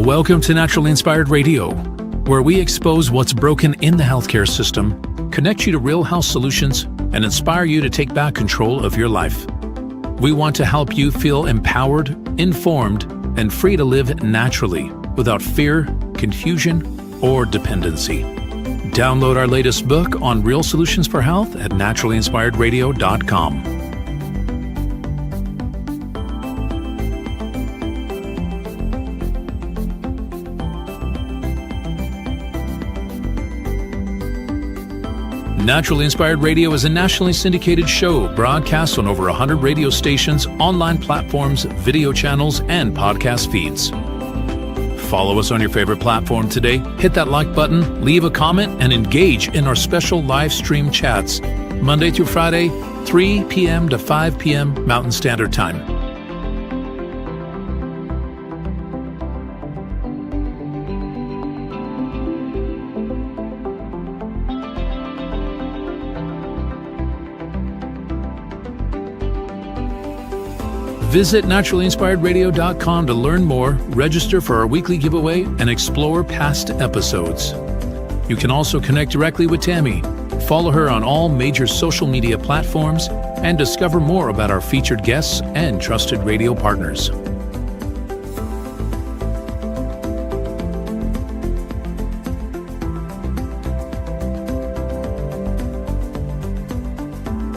Welcome to Naturally Inspired Radio, where we expose what's broken in the healthcare system, connect you to real health solutions, and inspire you to take back control of your life. We want to help you feel empowered, informed, and free to live naturally without fear, confusion, or dependency. Download our latest book on real solutions for health at naturallyinspiredradio.com. Naturally Inspired Radio is a nationally syndicated show broadcast on over 100 radio stations, online platforms, video channels, and podcast feeds. Follow us on your favorite platform today, hit that like button, leave a comment, and engage in our special live stream chats, Monday through Friday, 3 p.m. to 5 p.m. Mountain Standard Time. Visit naturallyinspiredradio.com to learn more, register for our weekly giveaway, and explore past episodes. You can also connect directly with Tammy, follow her on all major social media platforms, and discover more about our featured guests and trusted radio partners.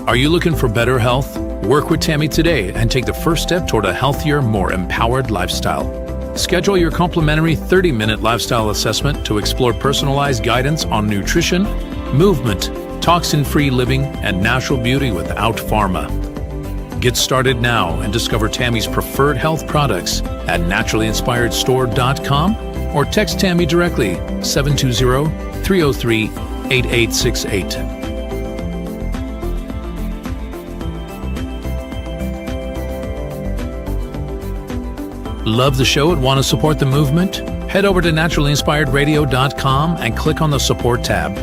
Are you looking for better health? Work with Tammy today and take the first step toward a healthier, more empowered lifestyle. Schedule your complimentary 30-minute lifestyle assessment to explore personalized guidance on nutrition, movement, toxin-free living, and natural beauty without pharma. Get started now and discover Tammy's preferred health products at naturallyinspiredstore.com or text Tammy directly 720-303-8868. Love the show and want to support the movement? Head over to naturallyinspiredradio.com and click on the support tab.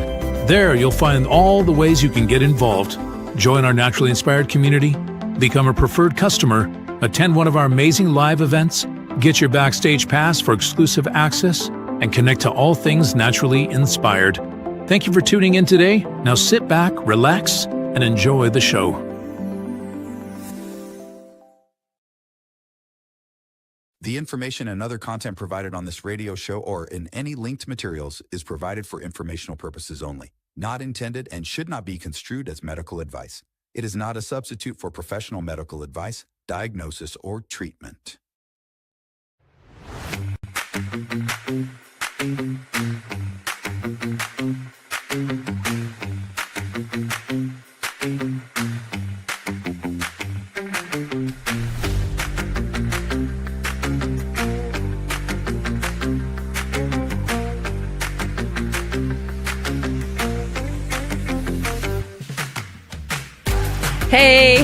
There you'll find all the ways you can get involved. Join our Naturally Inspired community, become a preferred customer, attend one of our amazing live events, get your backstage pass for exclusive access, and connect to all things naturally inspired. Thank you for tuning in today. Now sit back, relax, and enjoy the show. The information and other content provided on this radio show or in any linked materials is provided for informational purposes only, not intended and should not be construed as medical advice. It is not a substitute for professional medical advice, diagnosis, or treatment.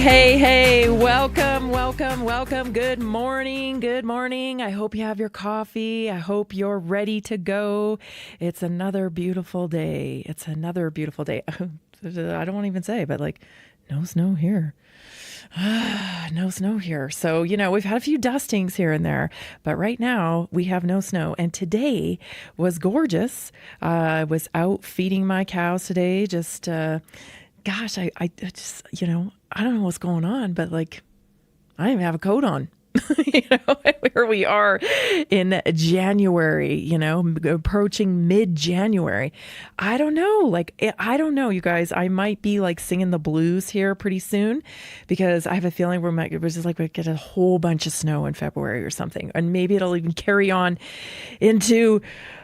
Hey, welcome. Good morning. I hope you have your coffee. I hope you're ready to go. It's another beautiful day. I don't want to even say, but like, no snow here. No snow here. So, we've had a few dustings here and there, but right now we have no snow. And today was gorgeous. I was out feeding my cows today. Just, I just, I don't know what's going on, but like, I don't even have a coat on. Here we are in January, approaching mid-January. I don't know, you guys. I might be like singing the blues here pretty soon because I have a feeling we get a whole bunch of snow in February or something. And maybe it'll even carry on into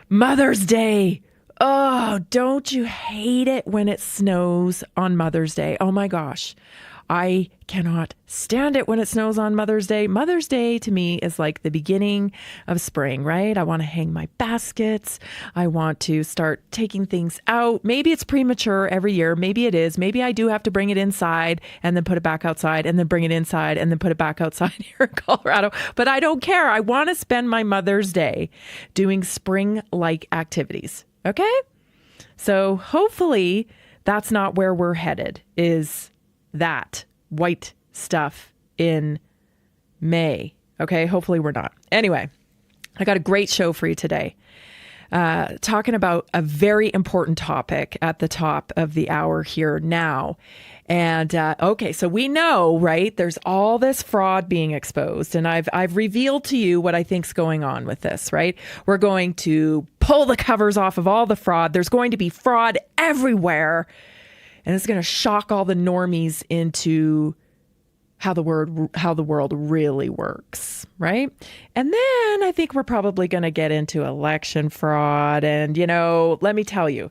Mother's Day. Oh, don't you hate it when it snows on Mother's Day? Oh my gosh. I cannot stand it when it snows on Mother's Day. Mother's Day to me is like the beginning of spring, right? I want to hang my baskets. I want to start taking things out. Maybe it's premature every year. Maybe it is. Maybe I do have to bring it inside and then put it back outside and then bring it inside and then put it back outside here in Colorado. But I don't care. I want to spend my Mother's Day doing spring-like activities. Okay? So hopefully that's not where we're headed, is that white stuff in May. Okay, hopefully we're not. Anyway, I got a great show for you today. Talking about a very important topic at the top of the hour here now. And okay, so we know, right? There's all this fraud being exposed, and I've revealed to you what I think's going on with this, right? We're going to pull the covers off of all the fraud. There's going to be fraud everywhere, and it's going to shock all the normies into how the world really works, right? And then I think we're probably going to get into election fraud, and let me tell you,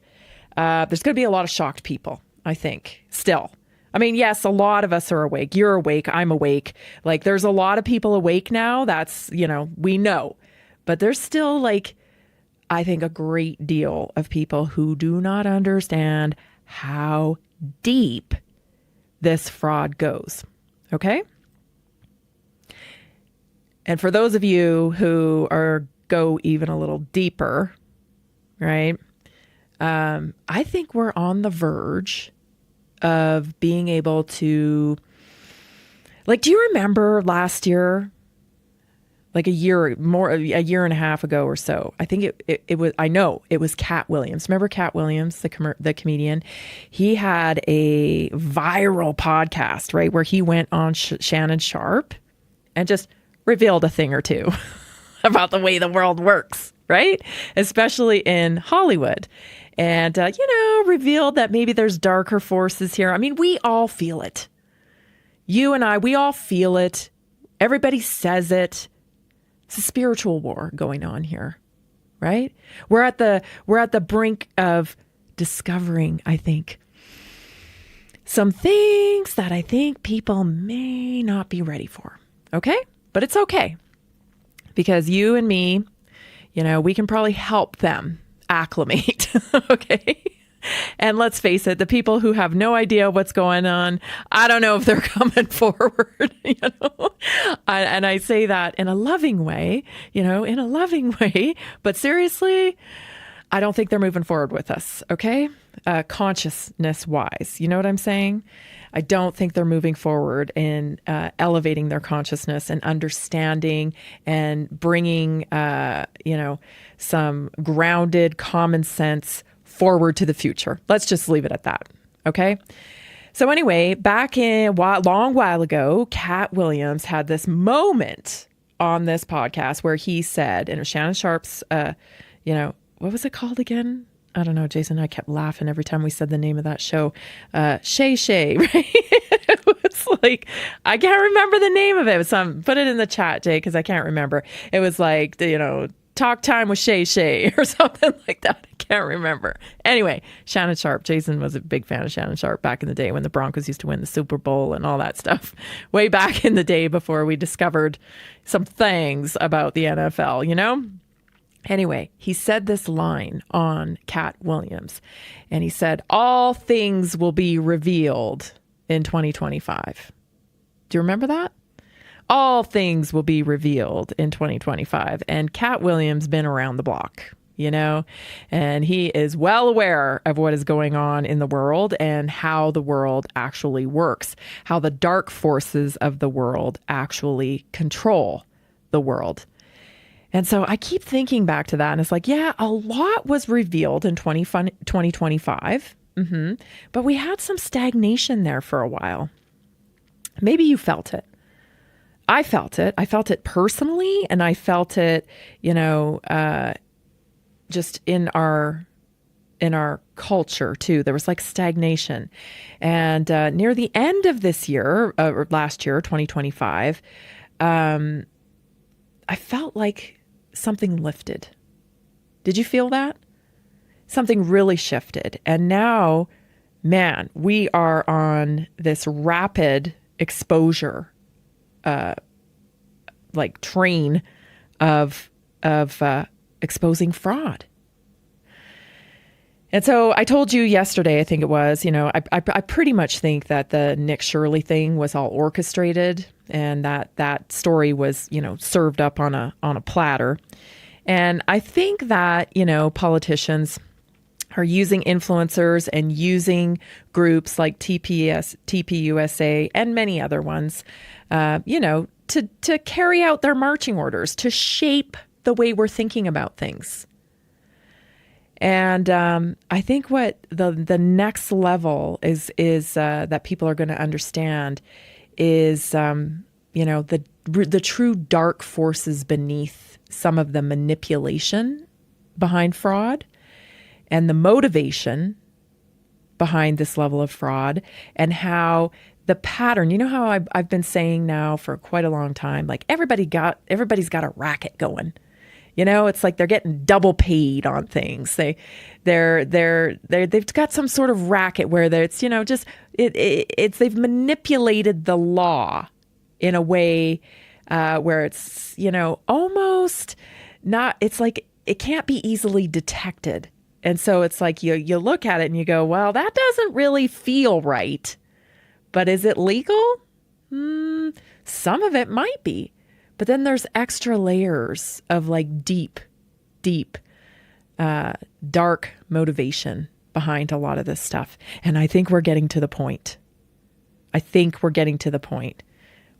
there's going to be a lot of shocked people. I think still. I mean, yes, a lot of us are awake. You're awake. I'm awake. Like, there's a lot of people awake now. That's, we know. But there's still, I think, a great deal of people who do not understand how deep this fraud goes. Okay? And for those of you who go even a little deeper, right? I think we're on the verge of being able to, do you remember last year, a year and a half ago or so? I think it was Cat Williams. Remember Cat Williams, the comedian? He had a viral podcast, right, where he went on Shannon Sharp and just revealed a thing or two about the way the world works, right? Especially in Hollywood. And, revealed that maybe there's darker forces here. I mean, we all feel it. You and I, we all feel it. Everybody says it. It's a spiritual war going on here, right? We're at the brink of discovering, I think, some things that I think people may not be ready for. Okay? But it's okay. Because you and me, we can probably help them acclimate. Okay. And let's face it, the people who have no idea what's going on, I don't know if they're coming forward, And I say that in a loving way, but seriously, I don't think they're moving forward with us. Okay. Consciousness wise, you know what I'm saying? I don't think they're moving forward in elevating their consciousness and understanding and bringing, some grounded common sense forward to the future. Let's just leave it at that. Okay. So anyway, back in long while ago, Cat Williams had this moment on this podcast where he said, in Shannon Sharp's, what was it called again? I don't know, Jason and I kept laughing every time we said the name of that show. Shay Shay, right? It's I can't remember the name of it. It was put it in the chat, Jay, because I can't remember. It was Talk Time with Shay Shay or something like that. I can't remember. Anyway, Shannon Sharp. Jason was a big fan of Shannon Sharp back in the day when the Broncos used to win the Super Bowl and all that stuff. Way back in the day before we discovered some things about the NFL, Anyway, he said this line on Cat Williams, and he said, all things will be revealed in 2025. Do you remember that? All things will be revealed in 2025. And Cat Williams been around the block, and he is well aware of what is going on in the world and how the world actually works, how the dark forces of the world actually control the world. And so I keep thinking back to that, and it's a lot was revealed in 2025, but we had some stagnation there for a while. Maybe you felt it. I felt it. I felt it personally, and I felt it, just in our culture too. There was stagnation. And near the end of this year, or last year, 2025, I felt like something lifted. Did you feel that? Something really shifted. And now, man, we are on this rapid exposure train of exposing fraud. And so I told you yesterday, I think it was, I pretty much think that the Nick Shirley thing was all orchestrated, and that story was, served up on a platter. And I think that, politicians are using influencers and using groups like TPUSA and many other ones, to carry out their marching orders, to shape the way we're thinking about things. And I think what the next level is that people are going to understand is, the true dark forces beneath some of the manipulation behind fraud and the motivation behind this level of fraud, and how the pattern, how I've been saying now for quite a long time, like everybody's got a racket going. It's like they're getting double paid on things. They've got some sort of racket where they've manipulated the law in a way where it's, almost not, it's like it can't be easily detected. And so it's like you look at it and you go, well, that doesn't really feel right. But is it legal? Some of it might be. But then there's extra layers of like deep, dark motivation behind a lot of this stuff. And I think we're getting to the point.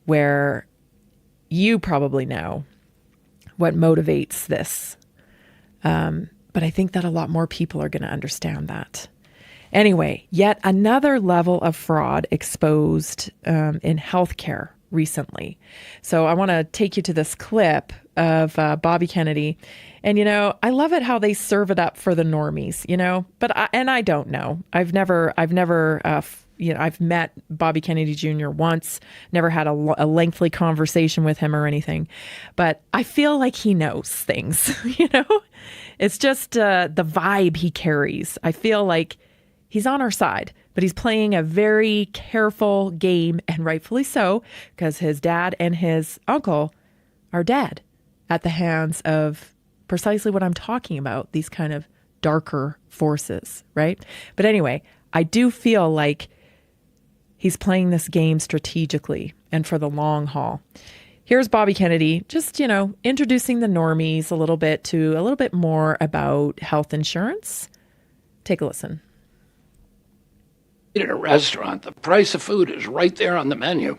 Where you probably know what motivates this. But I think that a lot more people are going to understand that. Anyway, yet another level of fraud exposed in healthcare recently. So I want to take you to this clip of Bobby Kennedy. And, I love it how they serve it up for the normies, but I don't know. I've met Bobby Kennedy Jr. once, never had a lengthy conversation with him or anything, but I feel like he knows things, It's just the vibe he carries. I feel like he's on our side, but he's playing a very careful game, and rightfully so, because his dad and his uncle are dead at the hands of precisely what I'm talking about, these kind of darker forces, right? But anyway, I do feel like he's playing this game strategically and for the long haul. Here's Bobby Kennedy just, introducing the normies a little bit more about health insurance. Take a listen. At a restaurant, the price of food is right there on the menu.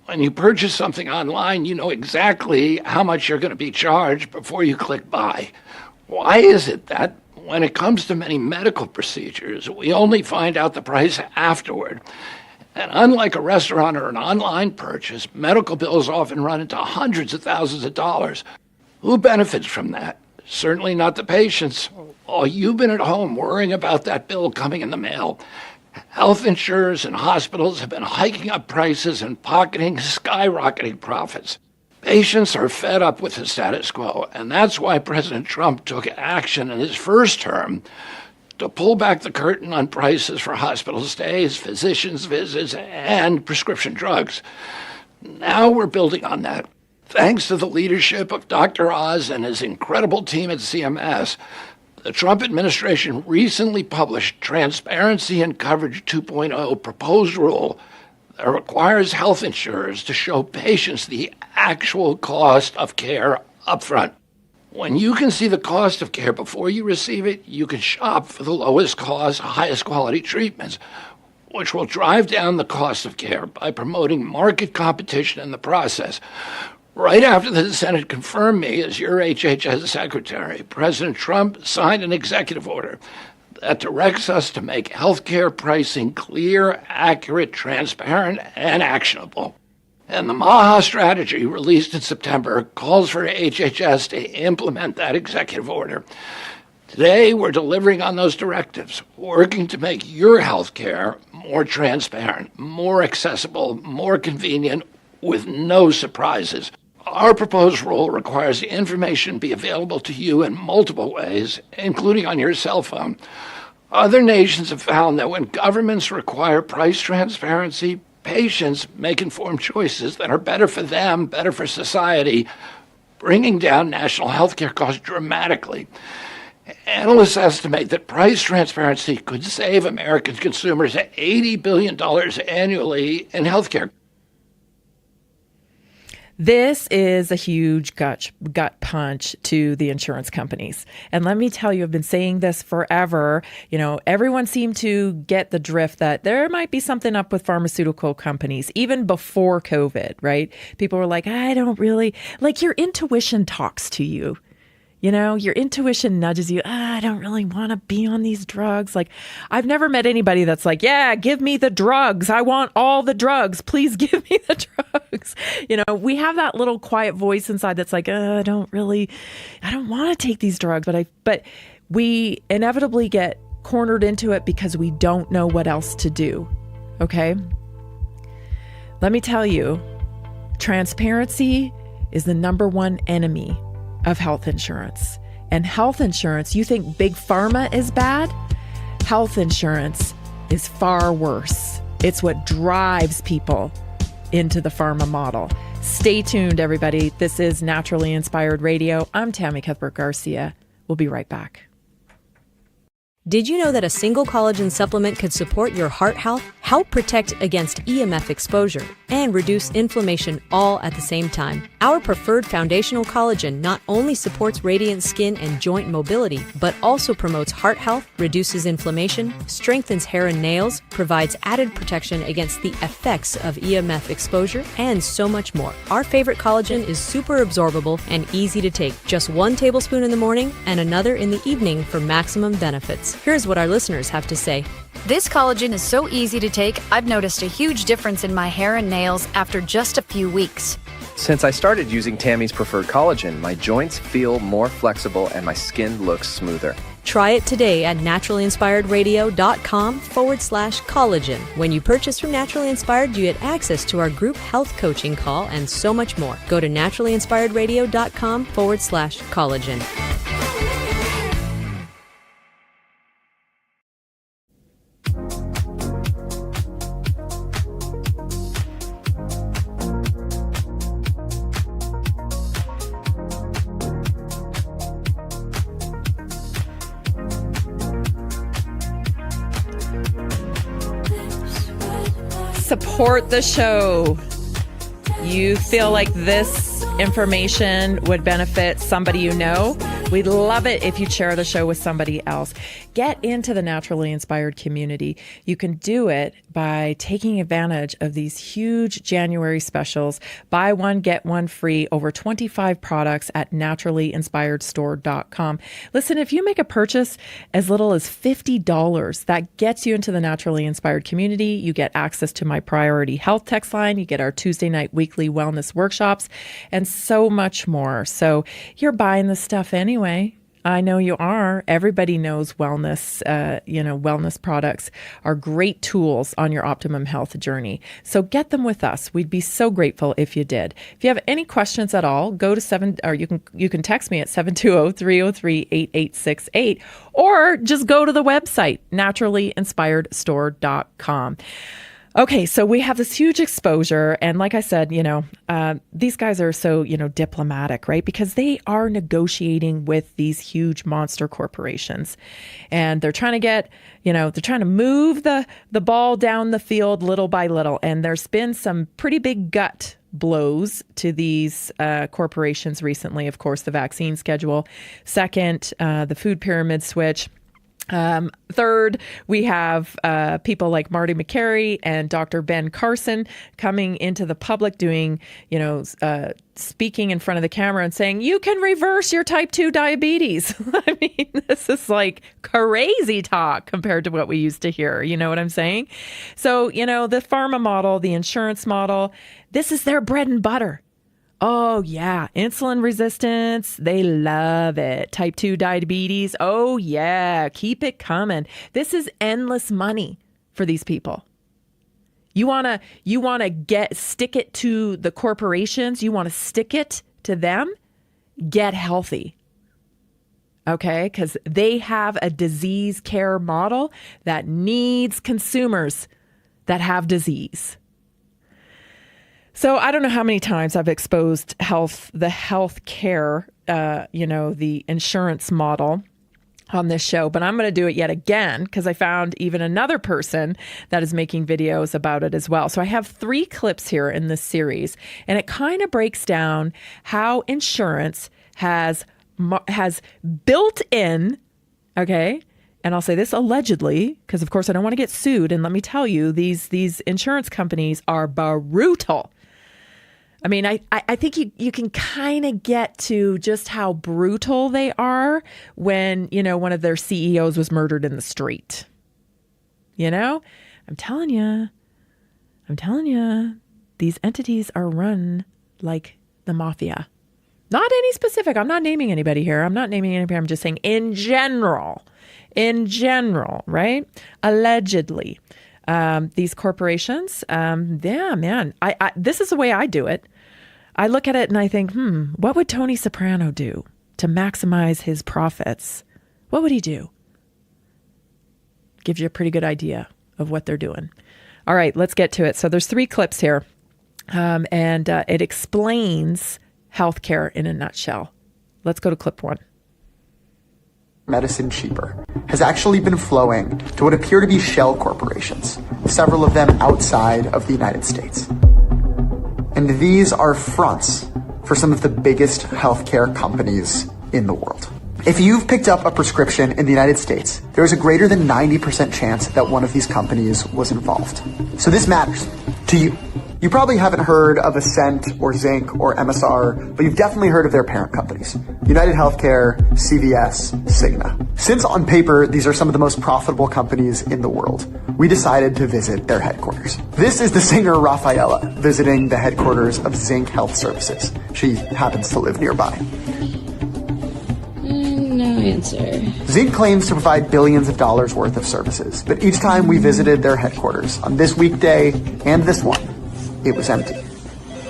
When you purchase something online, you know exactly how much you're going to be charged before you click buy. Why is it that when it comes to many medical procedures, we only find out the price afterward? And unlike a restaurant or an online purchase, medical bills often run into hundreds of thousands of dollars. Who benefits from that? Certainly not the patients. Oh, you've been at home worrying about that bill coming in the mail. Health insurers and hospitals have been hiking up prices and pocketing skyrocketing profits. Patients are fed up with the status quo, and that's why President Trump took action in his first term to pull back the curtain on prices for hospital stays, physicians' visits, and prescription drugs. Now we're building on that. Thanks to the leadership of Dr. Oz and his incredible team at CMS, the Trump administration recently published Transparency and Coverage 2.0 proposed rule that requires health insurers to show patients the actual cost of care upfront. When you can see the cost of care before you receive it, you can shop for the lowest cost, highest quality treatments, which will drive down the cost of care by promoting market competition in the process. Right after the Senate confirmed me as your HHS secretary, President Trump signed an executive order that directs us to make healthcare pricing clear, accurate, transparent, and actionable. And the MAHA strategy, released in September, calls for HHS to implement that executive order. Today, we're delivering on those directives, working to make your health care more transparent, more accessible, more convenient, with no surprises. Our proposed rule requires the information be available to you in multiple ways, including on your cell phone. Other nations have found that when governments require price transparency, patients make informed choices that are better for them, better for society, bringing down national health care costs dramatically. Analysts estimate that price transparency could save American consumers $80 billion annually in health care. This is a huge gut punch to the insurance companies. And let me tell you, I've been saying this forever. Everyone seemed to get the drift that there might be something up with pharmaceutical companies, even before COVID, right? People were like, I don't really, like your intuition talks to you. Your intuition nudges you, I don't really want to be on these drugs. Like, I've never met anybody that's like, yeah, give me the drugs. I want all the drugs. Please give me the drugs. We have that little quiet voice inside that's like, I don't want to take these drugs. But we inevitably get cornered into it because we don't know what else to do. Okay? Let me tell you, transparency is the number one enemy of health insurance. And health insurance, you think big pharma is bad? Health insurance is far worse. It's what drives people into the pharma model. Stay tuned, everybody. This is Naturally Inspired Radio. I'm Tammy Cuthbert Garcia. We'll be right back. Did you know that a single collagen supplement could support your heart health, help protect against EMF exposure, and reduce inflammation all at the same time? Our preferred foundational collagen not only supports radiant skin and joint mobility, but also promotes heart health, reduces inflammation, strengthens hair and nails, provides added protection against the effects of EMF exposure, and so much more. Our favorite collagen is super absorbable and easy to take. Just 1 tablespoon in the morning and another in the evening for maximum benefits. Here's what our listeners have to say. This collagen is so easy to take, I've noticed a huge difference in my hair and nails after just a few weeks. Since I started using Tammy's preferred collagen, my joints feel more flexible and my skin looks smoother. Try it today at naturalinspiredradio.com/collagen. When you purchase from Naturally Inspired, you get access to our group health coaching call and so much more. Go to naturalinspiredradio.com/collagen. Support the show. You feel like this information would benefit somebody you know? We'd love it if you share the show with somebody else. Get into the Naturally Inspired community. You can do it by taking advantage of these huge January specials. Buy one, get one free, over 25 products at naturallyinspiredstore.com. Listen, if you make a purchase as little as $50, that gets you into the Naturally Inspired community. You get access to my Priority Health text line. You get our Tuesday night weekly wellness workshops and so much more. So you're buying this stuff anyway. I know you are. Everybody knows wellness, wellness products are great tools on your optimum health journey. So get them with us. We'd be so grateful if you did. If you have any questions at all, go to you can text me at 720-303-8868 or just go to the website, naturallyinspiredstore.com. Okay, so we have this huge exposure. And like I said, these guys are so, diplomatic, right? Because they are negotiating with these huge monster corporations. And they're trying to get, they're trying to move the ball down the field little by little. And there's been some pretty big gut blows to these corporations recently. Of course, the vaccine schedule. Second, the food pyramid switch. Third, we have people like Marty McCary and Dr. Ben Carson coming into the public doing, speaking in front of the camera and saying, you can reverse your type 2 diabetes. I mean, this is like crazy talk compared to what we used to hear. You know what I'm saying? So, the pharma model, the insurance model, this is their bread and butter. Oh, yeah. Insulin resistance. They love it. Type 2 diabetes. Oh, yeah. Keep it coming. This is endless money for these people. You want to stick it to the corporations. You want to stick it to them. Get healthy. Okay? Because they have a disease care model that needs consumers that have disease. So I don't know how many times I've exposed the health care, the insurance model on this show, but I'm going to do it yet again because I found even another person that is making videos about it as well. So I have 3 clips here in this series, and it kind of breaks down how insurance has built in, okay, and I'll say this allegedly, because of course I don't want to get sued. And let me tell you, these insurance companies are brutal. I mean, I think you can kind of get to just how brutal they are when, one of their CEOs was murdered in the street. I'm telling you, these entities are run like the mafia. Not any specific. I'm not naming anybody here. I'm just saying in general, right? Allegedly, these corporations, this is the way I do it. I look at it and I think, what would Tony Soprano do to maximize his profits? What would he do? Gives you a pretty good idea of what they're doing. All right, let's get to it. So there's 3 clips here, and it explains healthcare in a nutshell. Let's go to clip 1. Medicine cheaper has actually been flowing to what appear to be shell corporations, several of them outside of the United States. And these are fronts for some of the biggest healthcare companies in the world. If you've picked up a prescription in the United States, there is a greater than 90% chance that one of these companies was involved. So this matters to you. You probably haven't heard of Ascent or Zinc or MSR, but you've definitely heard of their parent companies: United Healthcare, CVS, Cigna. Since on paper, these are some of the most profitable companies in the world, we decided to visit their headquarters. This is the singer Rafaela visiting the headquarters of Zinc Health Services. She happens to live nearby. No answer. Zinc claims to provide billions of dollars worth of services, but each time we visited their headquarters, on this weekday and this one, it was empty.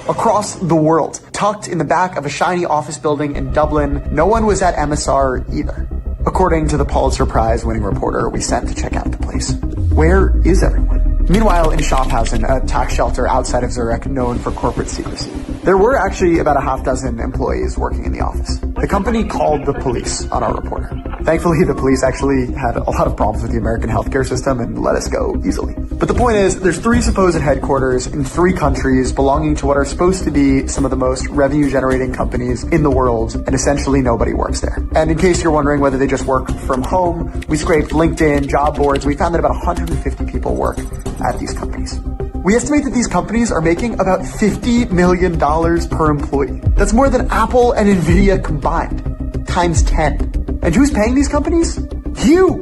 Across the world, tucked in the back of a shiny office building in Dublin, no one was at MSR either, according to the Pulitzer Prize-winning reporter we sent to check out the place. Where is everyone? Meanwhile, in Schaffhausen, a tax shelter outside of Zurich known for corporate secrecy, there were actually about a half dozen employees working in the office. The company called the police on our reporter. Thankfully, the police actually had a lot of problems with the American healthcare system and let us go easily. But the point is, there's 3 supposed headquarters in 3 countries belonging to what are supposed to be some of the most revenue-generating companies in the world, and essentially nobody works there. And in case you're wondering whether they just work from home, we scraped LinkedIn, job boards, we found that about 150 people work at these companies. We estimate that these companies are making about $50 million per employee. That's more than Apple and Nvidia combined, times 10. And who's paying these companies? You!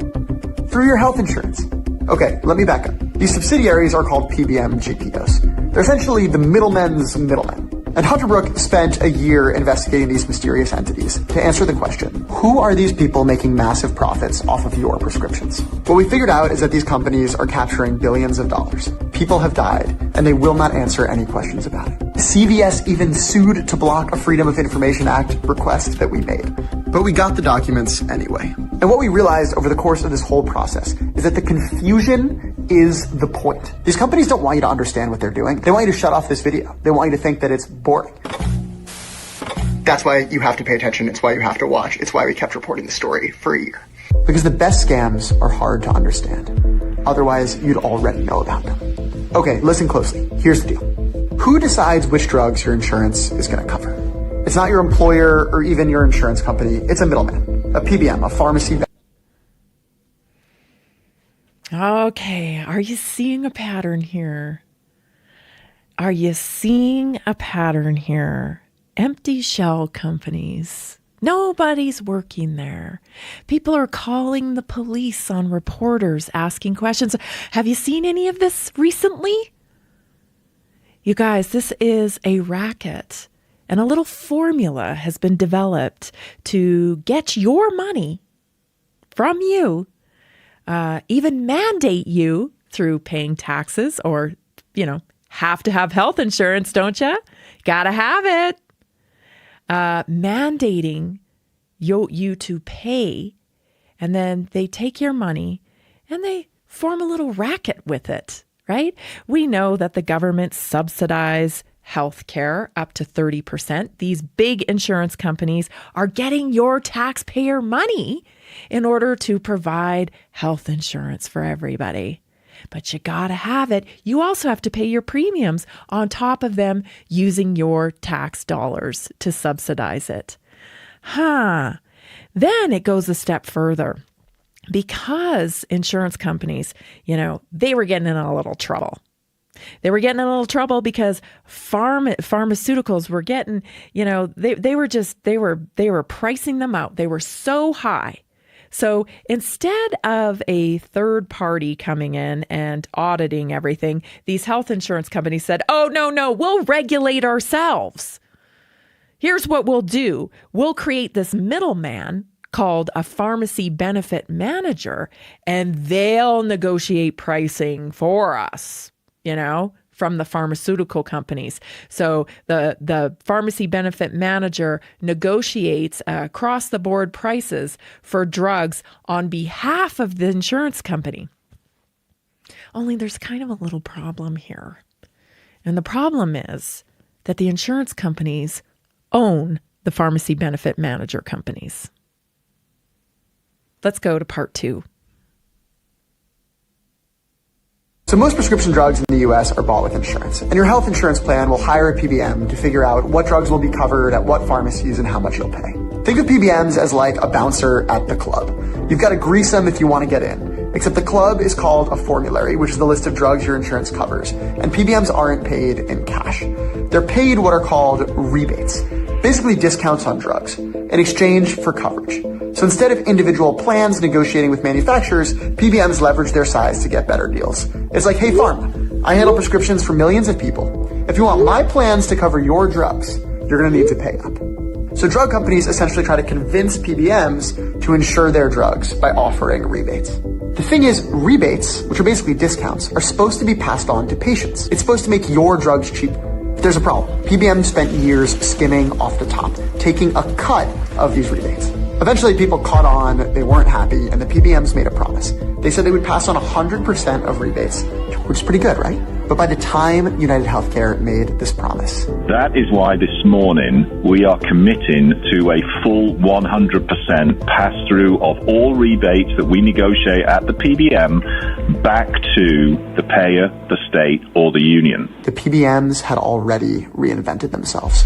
Through your health insurance. Okay, let me back up. These subsidiaries are called PBM GPOs. They're essentially the middlemen's middlemen. And Hunter Brook spent a year investigating these mysterious entities to answer the question, who are these people making massive profits off of your prescriptions? What we figured out is that these companies are capturing billions of dollars. People have died, and they will not answer any questions about it. CVS even sued to block a Freedom of Information Act request that we made. But we got the documents anyway. And what we realized over the course of this whole process is that the confusion is the point. These companies don't want you to understand what they're doing. They want you to shut off this video. They want you to think that it's boring. That's why you have to pay attention. It's why you have to watch. It's why we kept reporting the story for a year. Because the best scams are hard to understand. Otherwise, you'd already know about them. Okay, listen closely. Here's the deal. Who decides which drugs your insurance is going to cover? It's not your employer or even your insurance company. It's a middleman, a PBM, a pharmacy. Okay, are you seeing a pattern here? Are you seeing a pattern here? Empty shell companies. Nobody's working there. People are calling the police on reporters, asking questions. Have you seen any of this recently? You guys, this is a racket. And a little formula has been developed to get your money from you, even mandate you through paying taxes or, have to have health insurance, don't you? Gotta have it. Mandating you to pay, and then they take your money and they form a little racket with it, right? We know that the government subsidize healthcare up to 30%. These big insurance companies are getting your taxpayer money in order to provide health insurance for everybody. But you gotta have it. You also have to pay your premiums on top of them using your tax dollars to subsidize it. Then it goes a step further. Because insurance companies, they were getting in a little trouble. They were getting in a little trouble because pharmaceuticals were getting, they were pricing them out. They were so high. So instead of a third party coming in and auditing everything, these health insurance companies said, oh, no, we'll regulate ourselves. Here's what we'll do. We'll create this middleman called a pharmacy benefit manager, and they'll negotiate pricing for us, from the pharmaceutical companies. So the pharmacy benefit manager negotiates across the board prices for drugs on behalf of the insurance company. Only there's kind of a little problem here. And the problem is that the insurance companies own the pharmacy benefit manager companies. Let's go to part 2. So most prescription drugs in the US are bought with insurance, and your health insurance plan will hire a PBM to figure out what drugs will be covered at what pharmacies and how much you'll pay. Think of PBMs as like a bouncer at the club. You've got to grease them if you want to get in, except the club is called a formulary, which is the list of drugs your insurance covers, and PBMs aren't paid in cash. They're paid what are called rebates, basically discounts on drugs, in exchange for coverage. So instead of individual plans negotiating with manufacturers, PBMs leverage their size to get better deals. It's like, hey, pharma, I handle prescriptions for millions of people. If you want my plans to cover your drugs, you're going to need to pay up. So drug companies essentially try to convince PBMs to insure their drugs by offering rebates. The thing is, rebates, which are basically discounts, are supposed to be passed on to patients. It's supposed to make your drugs cheaper. But there's a problem. PBMs spent years skimming off the top, taking a cut of these rebates. Eventually, people caught on, they weren't happy, and the PBMs made a promise. They said they would pass on 100% of rebates, which is pretty good, right? But by the time United Healthcare made this promise, that is why this morning we are committing to a full 100% pass-through of all rebates that we negotiate at the PBM back to the payer, the state, or the union. The PBMs had already reinvented themselves.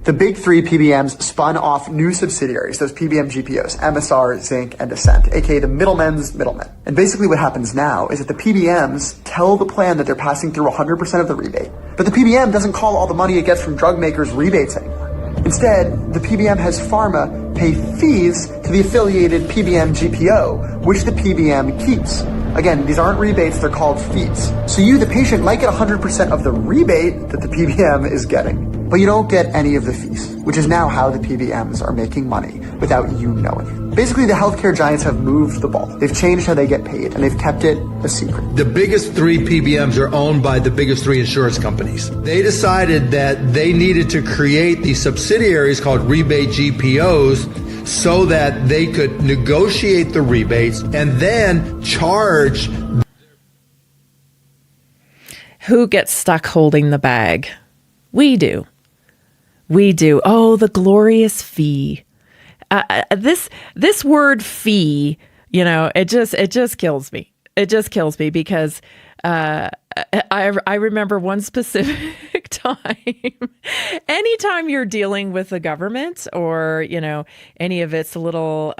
The big three PBMs spun off new subsidiaries, those PBM GPOs, MSR, Zinc, and Ascent, aka the middlemen's middlemen. And basically what happens now is that the PBMs tell the plan that they're passing through 100% of the rebate, but the PBM doesn't call all the money it gets from drug makers rebates anymore. Instead, the PBM has pharma pay fees to the affiliated PBM GPO, which the PBM keeps. Again, these aren't rebates, they're called fees. So you, the patient, might get 100% of the rebate that the PBM is getting, but you don't get any of the fees, which is now how the PBMs are making money without you knowing it. Basically, the healthcare giants have moved the ball. They've changed how they get paid, and they've kept it a secret. The biggest three PBMs are owned by the biggest three insurance companies. They decided that they needed to create these subsidiaries called rebate GPOs so that they could negotiate the rebates and then charge. Who gets stuck holding the bag? We do. We do. Oh, the glorious fee. This word fee, it just kills me. It just kills me because I remember one specific time. Anytime you're dealing with the government or, any of its little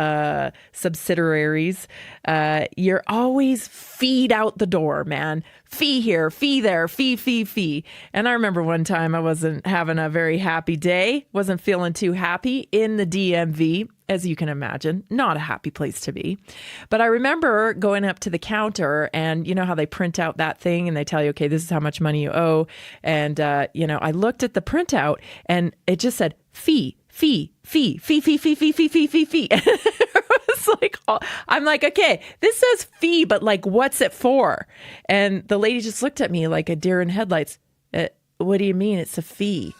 subsidiaries, you're always feed out the door, man. Fee here, fee there, fee. And I remember one time I wasn't having a very happy day, wasn't feeling too happy in the DMV, as you can imagine, not a happy place to be. But I remember going up to the counter and you know how they print out that thing and they tell you, okay, this is how much money you owe. And, I looked at the printout and it just said fee. It's like, I'm like, okay, this says fee, but like, what's it for? And the lady just looked at me like a deer in headlights. What do you mean it's a fee?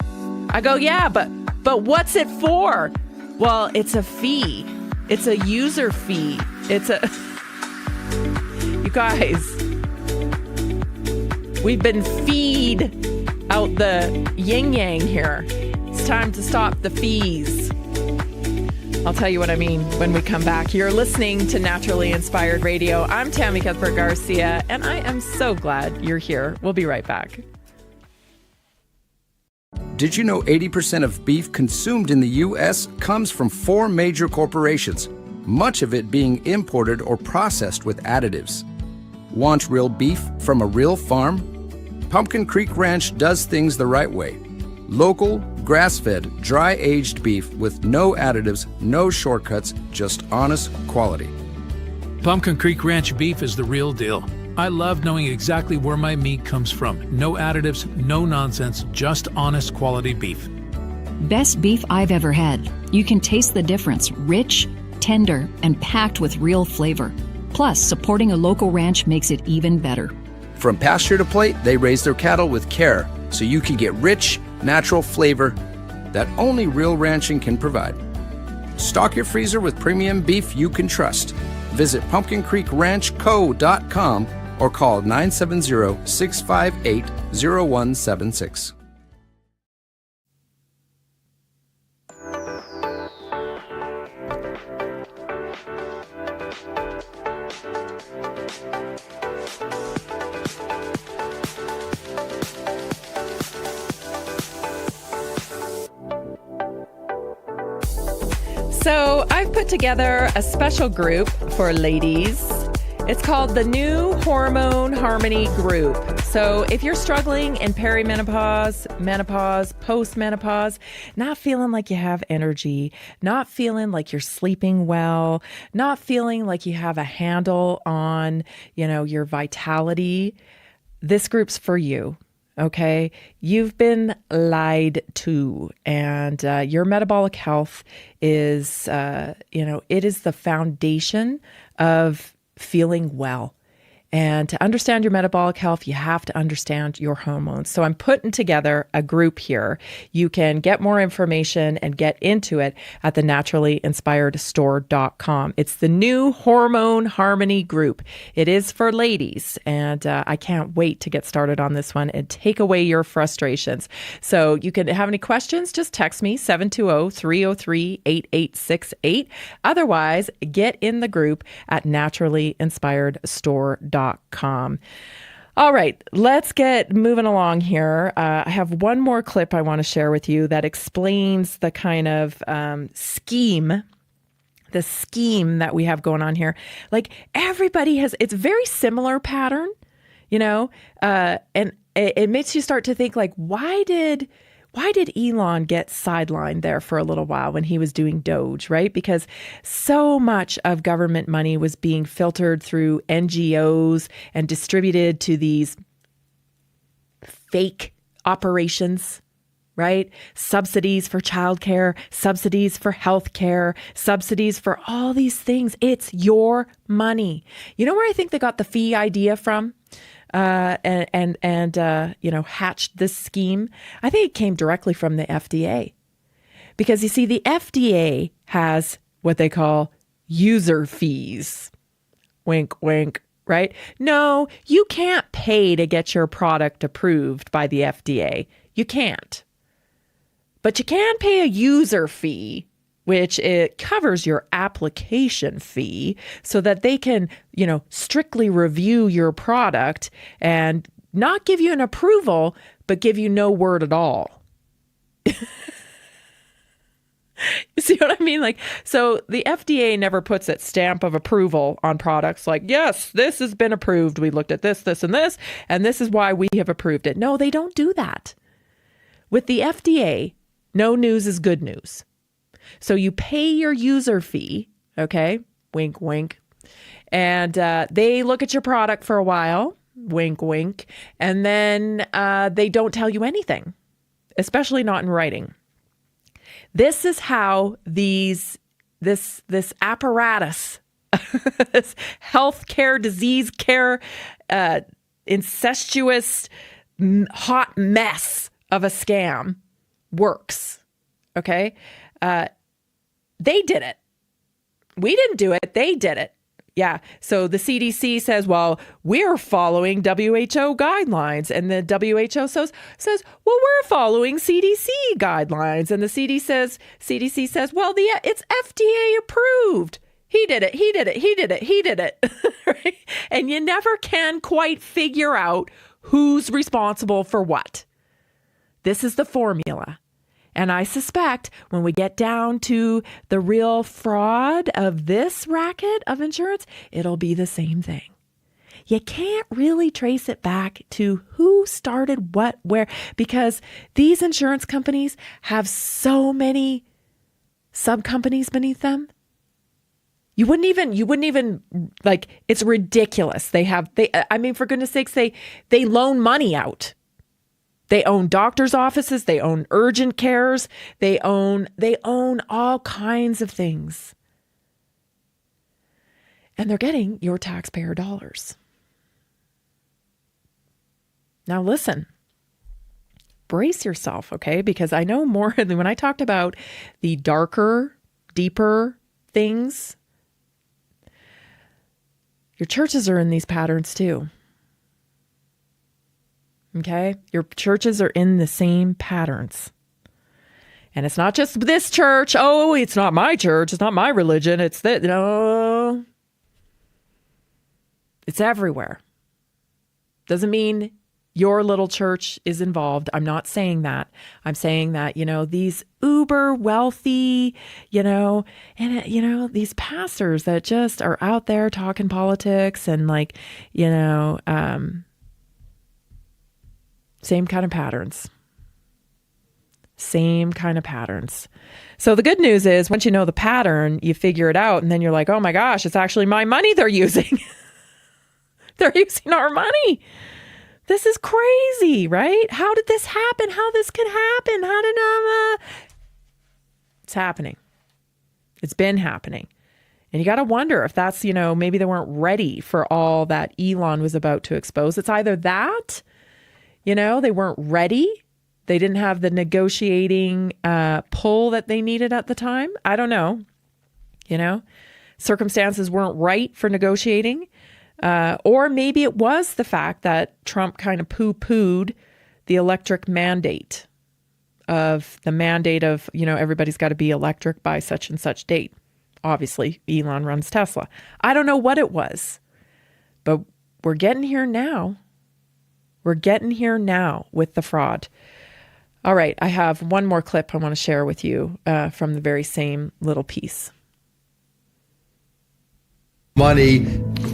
I go, yeah, but what's it for? Well, it's a fee. It's a user fee. You guys, we've been feed out the yin yang here. It's time to stop the fees. I'll tell you what I mean when we come back. You're listening to Naturally Inspired Radio. I'm Tammy Cuthbert Garcia, and I am so glad you're here. We'll be right back. Did you know 80% of beef consumed in the U.S. comes from 4 major corporations, much of it being imported or processed with additives? Want real beef from a real farm? Pumpkin Creek Ranch does things the right way. Local, grass-fed, dry-aged beef with no additives, no shortcuts, just honest quality. Pumpkin Creek Ranch beef is the real deal. I love knowing exactly where my meat comes from. No additives, no nonsense, just honest quality beef. Best beef I've ever had. You can taste the difference. Rich, tender, and packed with real flavor. Plus, supporting a local ranch makes it even better. From pasture to plate, they raise their cattle with care, so you can get rich, natural flavor that only real ranching can provide. Stock your freezer with premium beef you can trust. Visit pumpkincreekranchco.com or call 970-658-0176. So I've put together a special group for ladies. It's called the New Hormone Harmony Group. So if you're struggling in perimenopause, menopause, postmenopause, not feeling like you have energy, not feeling like you're sleeping well, not feeling like you have a handle on, your vitality, this group's for you. Okay, you've been lied to, and your metabolic health is, it is the foundation of feeling well. And to understand your metabolic health, you have to understand your hormones. So I'm putting together a group here. You can get more information and get into it at the naturallyinspiredstore.com. It's the New Hormone Harmony Group. It is for ladies, and I can't wait to get started on this one and take away your frustrations. So you can have any questions, just text me 720-303-8868. Otherwise, get in the group at naturallyinspiredstore.com. All right, let's get moving along here. I have one more clip I want to share with you that explains the kind of scheme that we have going on here. Like everybody has, it's a very similar pattern, and it makes you start to think like, why did Elon get sidelined there for a little while when he was doing Doge, right? Because so much of government money was being filtered through NGOs and distributed to these fake operations, right? Subsidies for childcare, subsidies for healthcare, subsidies for all these things. It's your money. You know where I think they got the fee idea from? Hatched this scheme? I think it came directly from the FDA. Because you see, the FDA has what they call user fees. Wink, wink, right? No, you can't pay to get your product approved by the FDA. You can't. But you can pay a user fee, which it covers your application fee so that they can, strictly review your product and not give you an approval, but give you no word at all. You see what I mean? So the FDA never puts its stamp of approval on products like, yes, this has been approved. We looked at this, this, and this is why we have approved it. No, they don't do that. With the FDA, no news is good news. So you pay your user fee, okay? Wink, wink. And they look at your product for a while, wink, wink. And then they don't tell you anything, especially not in writing. This is how this apparatus, this healthcare, disease care, incestuous, hot mess of a scam works, okay? They did it. We didn't do it. They did it. Yeah. So the CDC says, well, we're following WHO guidelines. And the WHO says, well, we're following CDC guidelines. And the CDC says, well, it's FDA approved. He did it. Right? And you never can quite figure out who's responsible for what. This is the formula. And I suspect when we get down to the real fraud of this racket of insurance, it'll be the same thing. You can't really trace it back to who started what, where, because these insurance companies have so many sub-companies beneath them. You wouldn't even like, it's ridiculous. I mean, for goodness sakes, they loan money out. They own doctors' offices. They own urgent cares. They own all kinds of things. And they're getting your taxpayer dollars. Now listen, brace yourself, okay? Because I know more than when I talked about the darker, deeper things, your churches are in these patterns too. Okay? Your churches are in the same patterns. And it's not just this church. Oh, it's not my church. It's not my religion. It's that. No. It's everywhere. Doesn't mean your little church is involved. I'm not saying that. I'm saying that, these uber wealthy, and, these pastors that just are out there talking politics and same kind of patterns. Same kind of patterns. So the good news is once you know the pattern, you figure it out and then you're like, oh my gosh, it's actually my money they're using. They're using our money. This is crazy, right? How did this happen? How this could happen? It's happening. It's been happening. And you got to wonder if that's, maybe they weren't ready for all that Elon was about to expose. It's either that, they weren't ready. They didn't have the negotiating pull that they needed at the time. I don't know. Circumstances weren't right for negotiating. Or maybe it was the fact that Trump kind of poo-pooed the electric mandate of everybody's got to be electric by such and such date. Obviously, Elon runs Tesla. I don't know what it was, but we're getting here now. We're getting here now with the fraud. All right, I have one more clip I want to share with you from the very same little piece. Money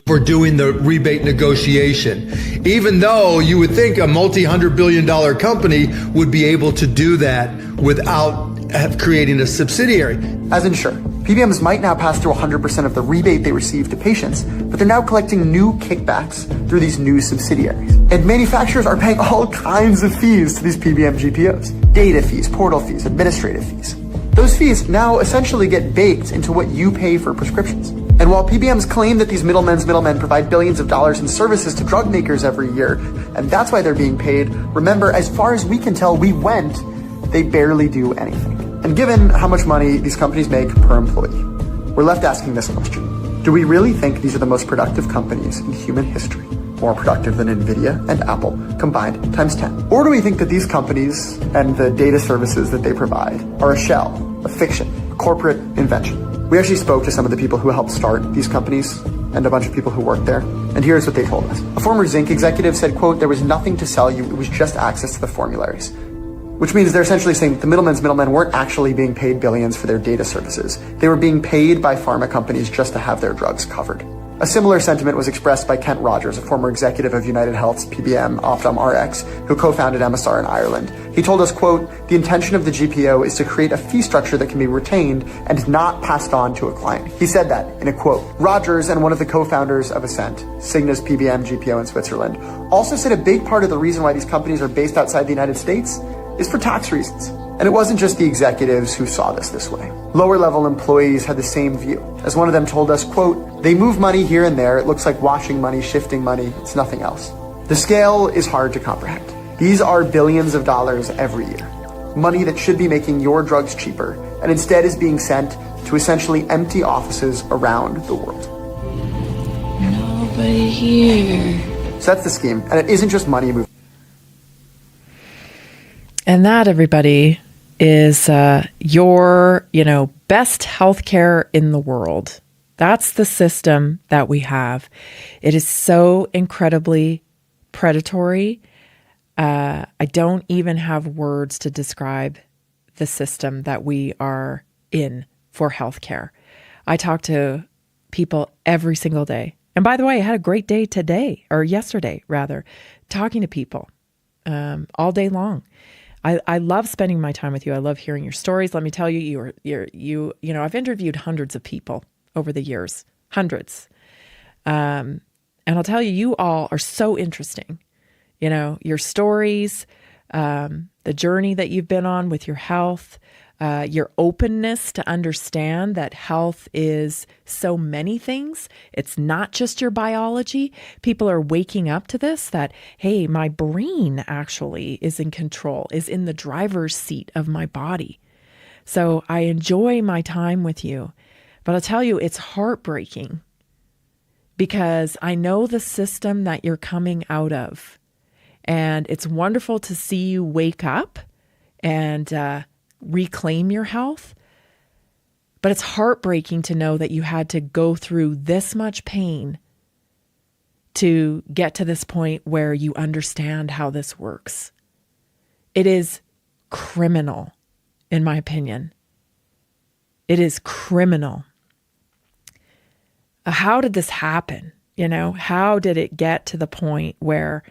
for doing the rebate negotiation, even though you would think a multi-$100 billion company would be able to do that without creating a subsidiary. As insured, PBMs might now pass through 100% of the rebate they receive to patients, but they're now collecting new kickbacks through these new subsidiaries. And manufacturers are paying all kinds of fees to these PBM GPOs. Data fees, portal fees, administrative fees. Those fees now essentially get baked into what you pay for prescriptions. And while PBMs claim that these middlemen provide billions of dollars in services to drug makers every year, and that's why they're being paid, remember, as far as we can tell, they barely do anything. And given how much money these companies make per employee, we're left asking this question. Do we really think these are the most productive companies in human history? More productive than Nvidia and Apple combined times 10? Or do we think that these companies and the data services that they provide are a shell, a fiction, a corporate invention? We actually spoke to some of the people who helped start these companies and a bunch of people who worked there. And here's what they told us. A former Zinc executive said, quote, there was nothing to sell you. It was just access to the formularies. Which means they're essentially saying the middlemen weren't actually being paid billions for their data services. They were being paid by pharma companies just to have their drugs covered. A similar sentiment was expressed by Kent Rogers, a former executive of United Health's PBM, Optum Rx, who co-founded MSR in Ireland. He told us, quote, the intention of the GPO is to create a fee structure that can be retained and not passed on to a client. He said that in a quote. Rogers and one of the co-founders of Ascent, Cigna's PBM GPO in Switzerland, also said a big part of the reason why these companies are based outside the United States is for tax reasons. And it wasn't just the executives who saw this way. Lower level employees had the same view. As one of them told us, quote, they move money here and there. It looks like washing money, shifting money. It's nothing else. The scale is hard to comprehend. These are billions of dollars every year. Money that should be making your drugs cheaper and instead is being sent to essentially empty offices around the world. anybody here. So that's the scheme. And it isn't just money moving. And that, everybody, is your, best healthcare in the world. That's the system that we have. It is so incredibly predatory. I don't even have words to describe the system that we are in for healthcare. I talk to people every single day. And by the way, I had a great day today, or yesterday rather, talking to people all day long. I love spending my time with you. I love hearing your stories. Let me tell you, I've interviewed hundreds of people over the years, hundreds. And I'll tell you, you all are so interesting. Your stories, the journey that you've been on with your health, your openness to understand that health is so many things. It's not just your biology. People are waking up to this, that, hey, my brain actually is in control, is in the driver's seat of my body. So I enjoy my time with you. But I'll tell you, it's heartbreaking because I know the system that you're coming out of. And it's wonderful to see you wake up and reclaim your health. But it's heartbreaking to know that you had to go through this much pain to get to this point where you understand how this works. It is criminal, in my opinion. It is criminal. How did this happen? How did it get to the point where,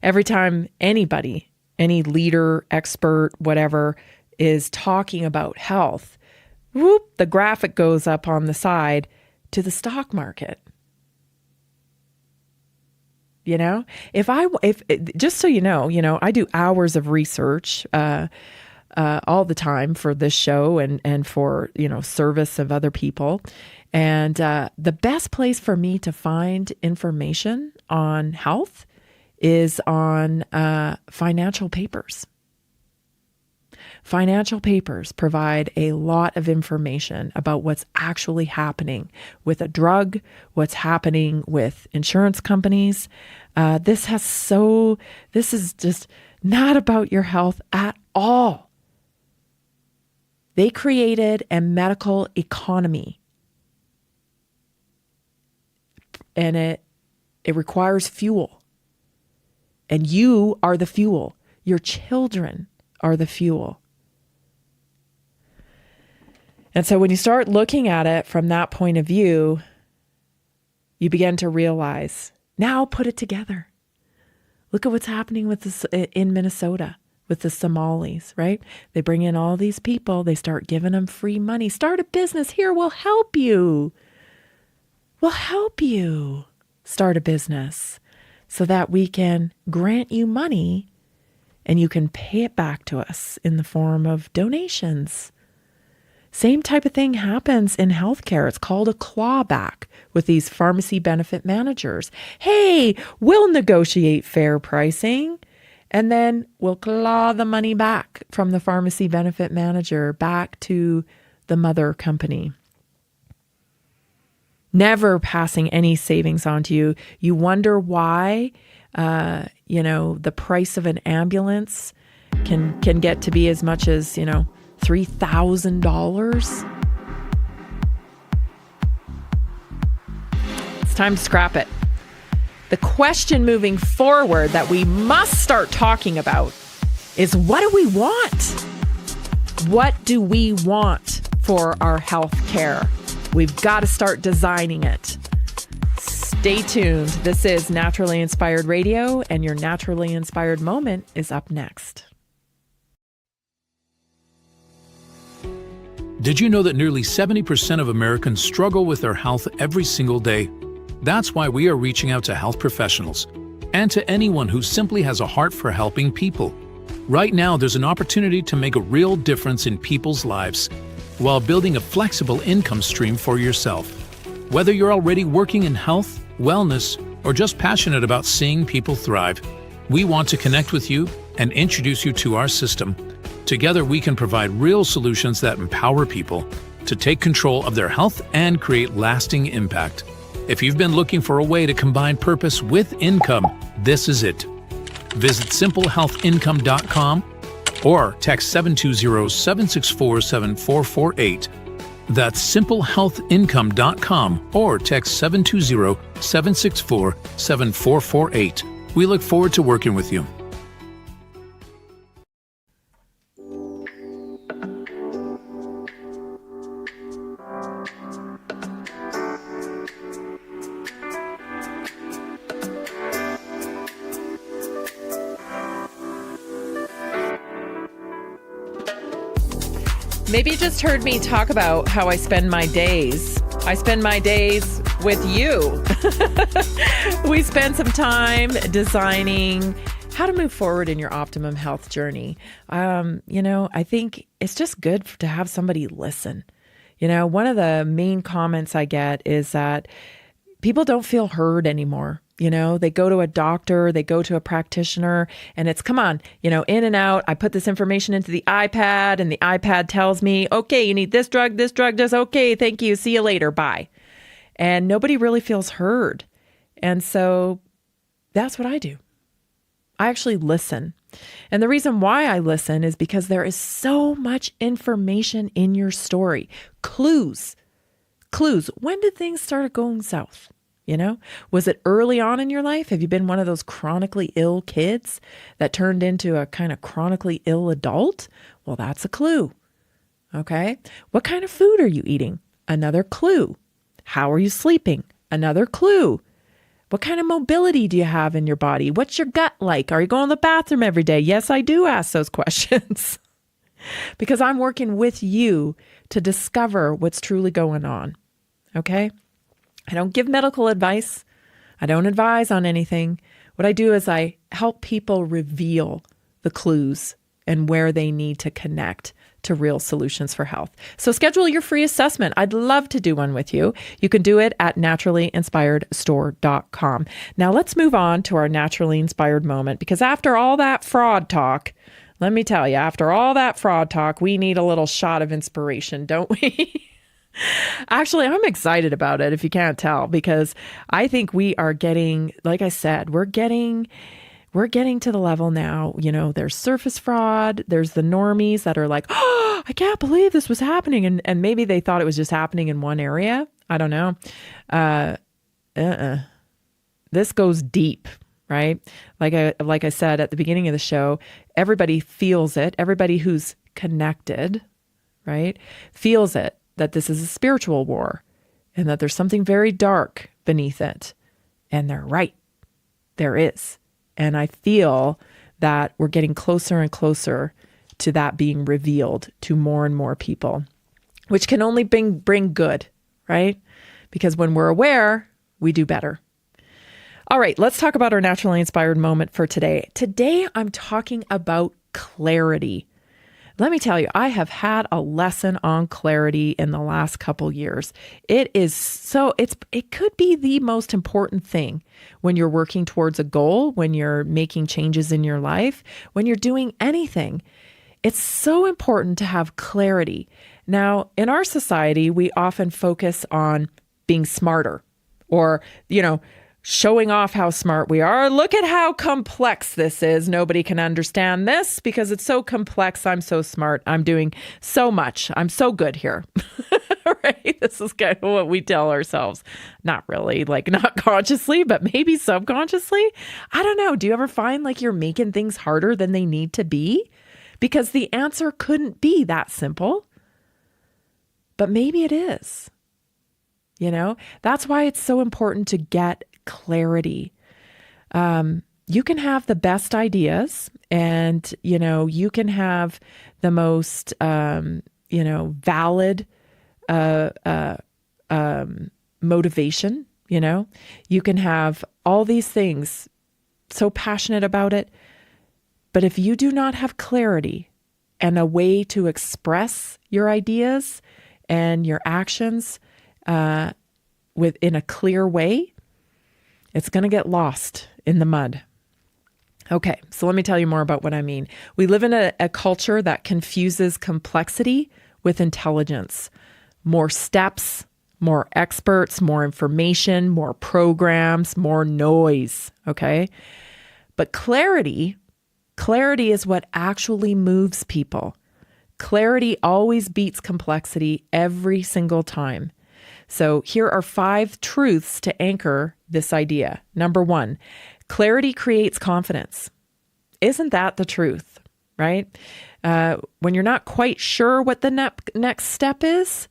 every time anybody, any leader, expert, whatever, is talking about health, whoop, the graphic goes up on the side to the stock market. If just so you know, I do hours of research all the time for this show and for, service of other people. And the best place for me to find information on health is on financial papers. Financial papers provide a lot of information about what's actually happening with a drug, what's happening with insurance companies. This is just not about your health at all. They created a medical economy. And it requires fuel. And you are the fuel. Your children are the fuel. And so when you start looking at it from that point of view, you begin to realize, now put it together. Look at what's happening with this in Minnesota with the Somalis, right? They bring in all these people. They start giving them free money. Start a business here. We'll help you. We'll help you start a business so that we can grant you money and you can pay it back to us in the form of donations. Same type of thing happens in healthcare. It's called a clawback with these pharmacy benefit managers. Hey, we'll negotiate fair pricing and then we'll claw the money back from the pharmacy benefit manager back to the mother company. Never passing any savings on to you. You wonder why, the price of an ambulance can get to be as much as, $3,000. It's time to scrap it. The question moving forward that we must start talking about is, what do we want? What do we want for our health care? We've got to start designing it. Stay tuned. This is Naturally Inspired Radio, and your Naturally Inspired moment is up next. Did you know that nearly 70% of Americans struggle with their health every single day? That's why we are reaching out to health professionals and to anyone who simply has a heart for helping people. Right now, there's an opportunity to make a real difference in people's lives while building a flexible income stream for yourself. Whether you're already working in health, wellness, or just passionate about seeing people thrive, we want to connect with you and introduce you to our system. Together, we can provide real solutions that empower people to take control of their health and create lasting impact. If you've been looking for a way to combine purpose with income, this is it. Visit simplehealthincome.com or text 720-764-7448. That's simplehealthincome.com or text 720-764-7448. We look forward to working with you. Maybe you just heard me talk about how I spend my days. I spend my days with you. We spend some time designing how to move forward in your optimum health journey. I think it's just good to have somebody listen. One of the main comments I get is that people don't feel heard anymore. They go to a doctor, they go to a practitioner, and it's, come on, in and out. I put this information into the iPad and the iPad tells me, okay, you need this drug, just okay, thank you, see you later, bye. And nobody really feels heard. And so that's what I do. I actually listen. And the reason why I listen is because there is so much information in your story. Clues. When did things start going south? Was it early on in your life? Have you been one of those chronically ill kids that turned into a kind of chronically ill adult? Well, that's a clue. Okay. What kind of food are you eating? Another clue. How are you sleeping? Another clue. What kind of mobility do you have in your body? What's your gut like? Are you going to the bathroom every day? Yes, I do ask those questions because I'm working with you to discover what's truly going on. Okay. I don't give medical advice. I don't advise on anything. What I do is I help people reveal the clues and where they need to connect to real solutions for health. So schedule your free assessment. I'd love to do one with you. You can do it at naturallyinspiredstore.com. Now let's move on to our naturally inspired moment, because after all that fraud talk, let me tell you, we need a little shot of inspiration, don't we? Actually, I'm excited about it, if you can't tell, because I think we are getting, like I said, we're getting to the level now, there's surface fraud, there's the normies that are like, oh, I can't believe this was happening. And maybe they thought it was just happening in one area. I don't know. This goes deep, right? Like I said at the beginning of the show, everybody feels it. Everybody who's connected, right, feels it. That this is a spiritual war and that there's something very dark beneath it. And they're right. There is. And I feel that we're getting closer and closer to that being revealed to more and more people, which can only bring good, right? Because when we're aware, we do better. All right, let's talk about our naturally inspired moment for today. Today, I'm talking about clarity. Let me tell you, I have had a lesson on clarity in the last couple years. It could be the most important thing when you're working towards a goal, when you're making changes in your life, when you're doing anything. It's so important to have clarity. Now, in our society, we often focus on being smarter or, showing off how smart we are. Look at how complex this is. Nobody can understand this because it's so complex. I'm so smart. I'm doing so much. I'm so good here. Right? This is kind of what we tell ourselves. Not really, not consciously, but maybe subconsciously. I don't know. Do you ever find you're making things harder than they need to be? Because the answer couldn't be that simple. But maybe it is. That's why it's so important to get clarity. You can have the best ideas and, you can have the most, valid motivation, you can have all these things, so passionate about it. But if you do not have clarity and a way to express your ideas and your actions in a clear way, it's going to get lost in the mud. Okay, so let me tell you more about what I mean. We live in a culture that confuses complexity with intelligence. More steps, more experts, more information, more programs, more noise, okay? But clarity is what actually moves people. Clarity always beats complexity every single time. So here are 5 truths to anchor this idea. Number 1, clarity creates confidence. Isn't that the truth, right? When you're not quite sure what the next step is,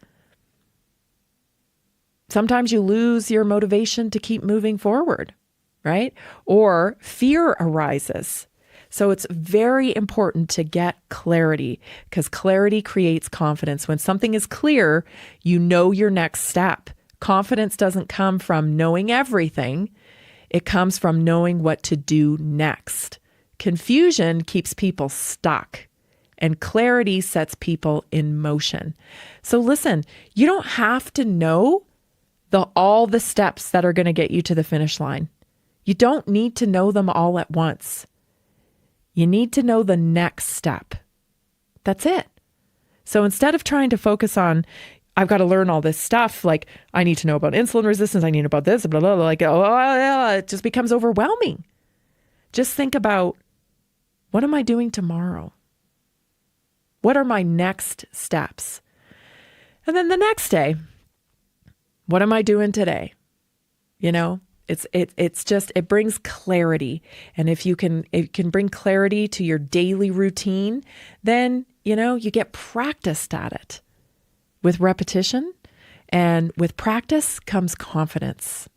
sometimes you lose your motivation to keep moving forward, right? Or fear arises. So it's very important to get clarity because clarity creates confidence. When something is clear, you know your next step. Confidence doesn't come from knowing everything. It comes from knowing what to do next. Confusion keeps people stuck, and clarity sets people in motion. So listen, you don't have to know all the steps that are going to get you to the finish line. You don't need to know them all at once. You need to know the next step. That's it. So instead of trying to focus on, I've got to learn all this stuff, like I need to know about insulin resistance, I need to know about this, blah, blah, blah, like, it just becomes overwhelming. Just think about, what am I doing tomorrow? What are my next steps? And then the next day, what am I doing today? It brings clarity. And if you can bring clarity to your daily routine, then, you get practiced at it. With repetition and with practice comes confidence.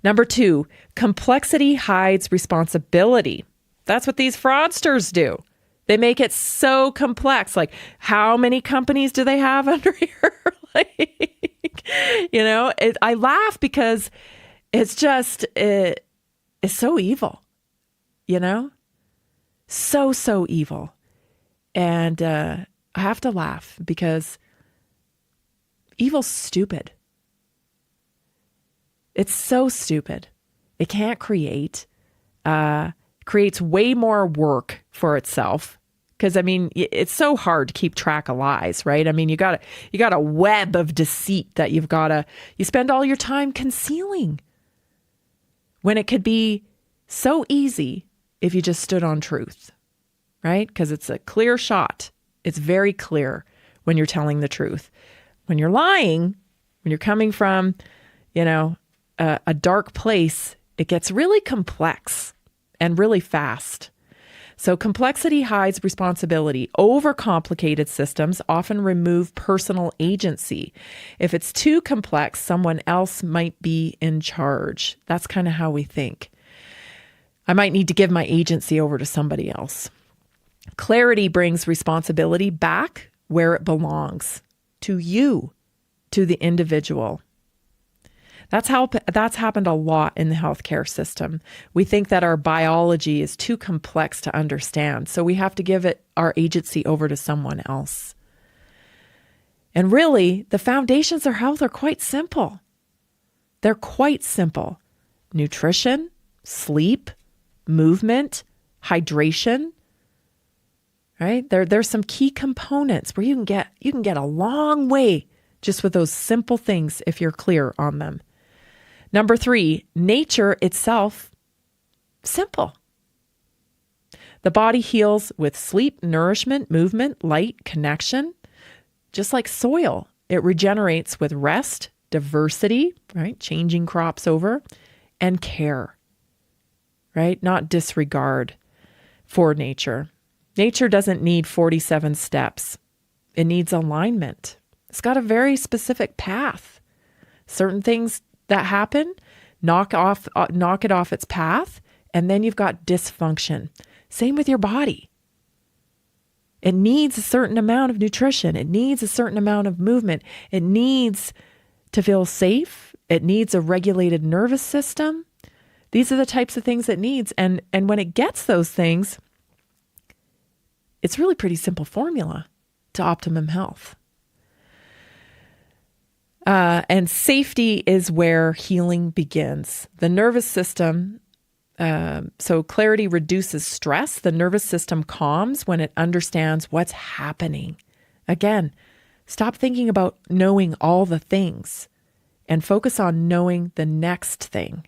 Number 2, complexity hides responsibility. That's what these fraudsters do. They make it so complex. Like, how many companies do they have under here? I laugh because it's just, it's so evil, so evil. And I have to laugh because evil's stupid. It's so stupid. It can't creates way more work for itself. Because, it's so hard to keep track of lies, right? You got a web of deceit that you spend all your time concealing. When it could be so easy if you just stood on truth, right? Because it's a clear shot. It's very clear when you're telling the truth. When you're lying, when you're coming from, a dark place, it gets really complex and really fast. So complexity hides responsibility. Overcomplicated systems often remove personal agency. If it's too complex, someone else might be in charge. That's kind of how we think. I might need to give my agency over to somebody else. Clarity brings responsibility back where it belongs, to you, to the individual. That's happened a lot in the healthcare system. We think that our biology is too complex to understand, so we have to give our agency over to someone else. And really, the foundations of health are quite simple. They're quite simple. Nutrition, sleep, movement, hydration, right? There's some key components where you can get a long way just with those simple things if you're clear on them. Number 3, nature itself, simple. The body heals with sleep, nourishment, movement, light, connection. Just like soil, it regenerates with rest, diversity, right? Changing crops over, and care, right? Not disregard for nature. Nature doesn't need 47 steps. It needs alignment. It's got a very specific path. Certain things that happen, knock it off its path, and then you've got dysfunction. Same with your body. It needs a certain amount of nutrition. It needs a certain amount of movement. It needs to feel safe. It needs a regulated nervous system. These are the types of things it needs. And when it gets those things, it's really pretty simple formula to optimum health. And safety is where healing begins. The nervous system, so clarity reduces stress. The nervous system calms when it understands what's happening. Again, stop thinking about knowing all the things. and focus on knowing the next thing.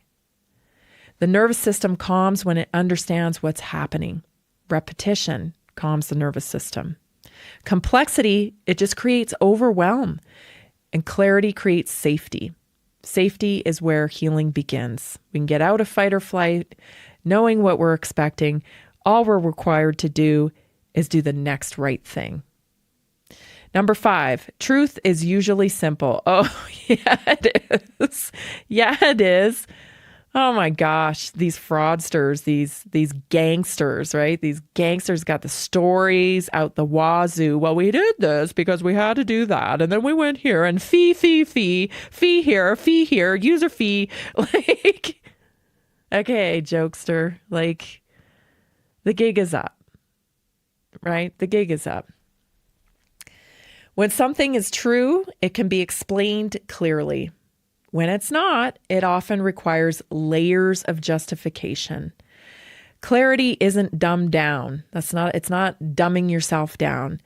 The nervous system calms when it understands what's happening. Repetition calms the nervous system. Complexity, it just creates overwhelm. And clarity creates safety. Safety is where healing begins. We can get out of fight or flight, knowing what we're expecting. All we're required to do is do the next right thing. Number 5, truth is usually simple. Oh, yeah, it is. Yeah, it is. Oh my gosh, these fraudsters, these gangsters, right? These gangsters got the stories out the wazoo. Well, we did this because we had to do that. And then we went here and fee here, user fee. Like, okay, jokester, like the gig is up, right? The gig is up. When something is true, it can be explained clearly. When it's not, it often requires layers of justification. Clarity isn't dumbed down. It's not dumbing yourself down.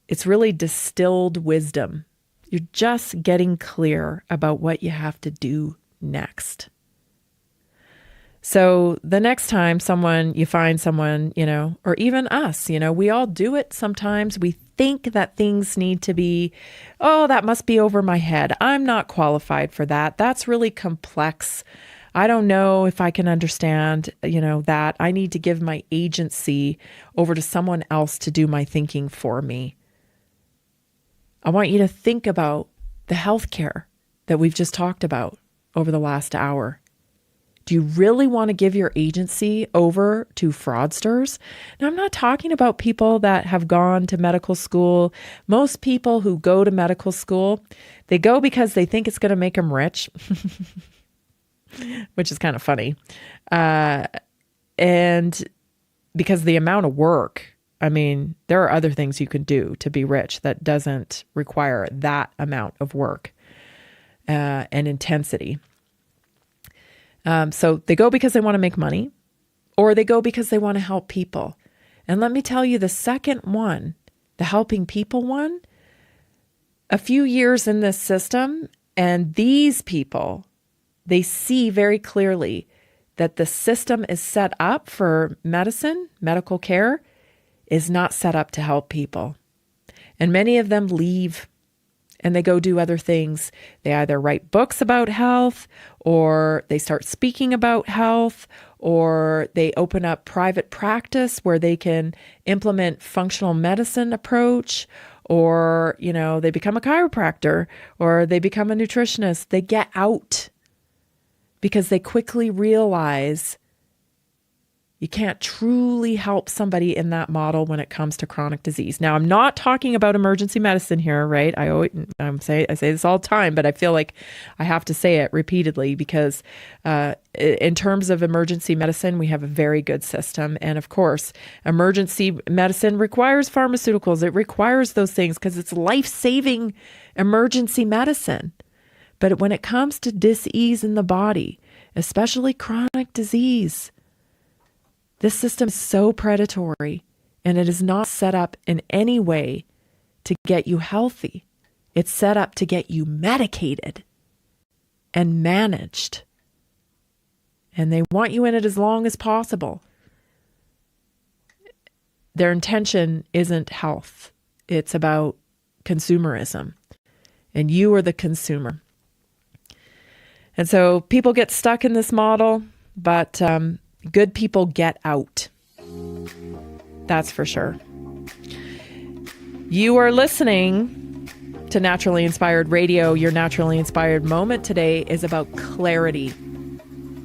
It's really distilled wisdom. You're just getting clear about what you have to do next. So the next time you find someone, or even us, we all do it sometimes. We think that things need to be, oh, that must be over my head. I'm not qualified for that. That's really complex. I don't know if I can understand, that. I need to give my agency over to someone else to do my thinking for me. I want you to think about the healthcare that we've just talked about over the last hour. Do you really want to give your agency over to fraudsters? Now, I'm not talking about people that have gone to medical school. Most people who go to medical school, they go because they think it's going to make them rich, which is kind of funny. And because the amount of work, there are other things you can do to be rich that doesn't require that amount of work and intensity. So they go because they want to make money, or they go because they want to help people. And let me tell you, the second one, the helping people one, a few years in this system, and these people, they see very clearly that the system is set up for medicine, medical care, is not set up to help people. And many of them leave and they go do other things. They either write books about health, or they start speaking about health, or they open up private practice where they can implement functional medicine approach, or, they become a chiropractor, or they become a nutritionist. They get out because they quickly realize you can't truly help somebody in that model when it comes to chronic disease. Now, I'm not talking about emergency medicine here, right? I say this all the time, but I feel like I have to say it repeatedly because in terms of emergency medicine, we have a very good system. And of course, emergency medicine requires pharmaceuticals. It requires those things because it's life-saving emergency medicine. But when it comes to dis-ease in the body, especially chronic disease, this system is so predatory, and it is not set up in any way to get you healthy. It's set up to get you medicated and managed. And they want you in it as long as possible. Their intention isn't health. It's about consumerism. And you are the consumer. And so people get stuck in this model, but good people get out. That's for sure. You are listening to Naturally Inspired Radio. Your Naturally Inspired moment today is about clarity.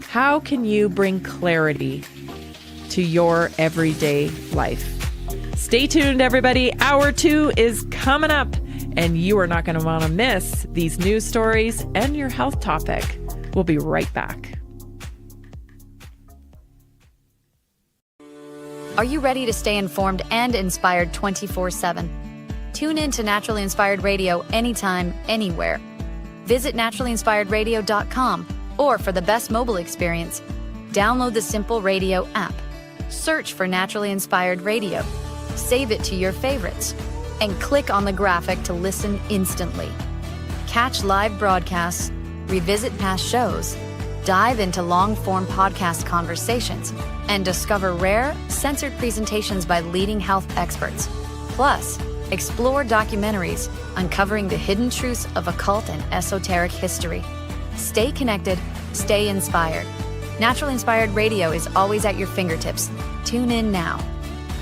How can you bring clarity to your everyday life? Stay tuned, everybody. Hour 2 is coming up, and you are not going to want to miss these news stories and your health topic. We'll be right back. Are you ready to stay informed and inspired 24/7? Tune in to Naturally Inspired Radio anytime, anywhere. Visit naturallyinspiredradio.com, or for the best mobile experience, download the Simple Radio app. Search for Naturally Inspired Radio, save it to your favorites, and click on the graphic to listen instantly. Catch live broadcasts, revisit past shows, dive into long-form podcast conversations, and discover rare, censored presentations by leading health experts. Plus, explore documentaries uncovering the hidden truths of occult and esoteric history. Stay connected, stay inspired. Naturally Inspired Radio is always at your fingertips. Tune in now.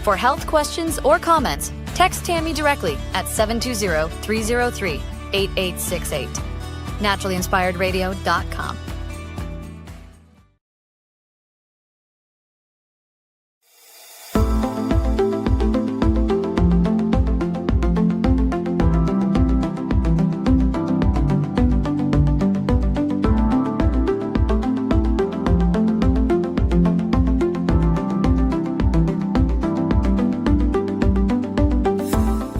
For health questions or comments, text Tammy directly at 720-303-8868. NaturallyInspiredRadio.com.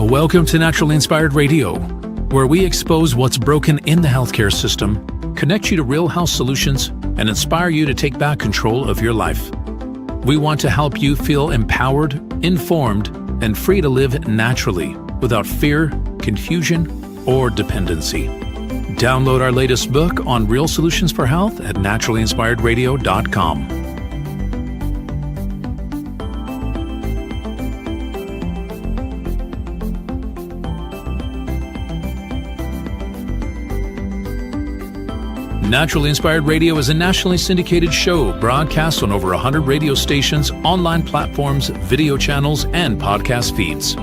Welcome to Naturally Inspired Radio, where we expose what's broken in the healthcare system, connect you to real health solutions, and inspire you to take back control of your life. We want to help you feel empowered, informed, and free to live naturally without fear, confusion, or dependency. Download our latest book on real solutions for health at naturallyinspiredradio.com. Naturally Inspired Radio is a nationally syndicated show broadcast on over 100 radio stations, online platforms, video channels, and podcast feeds.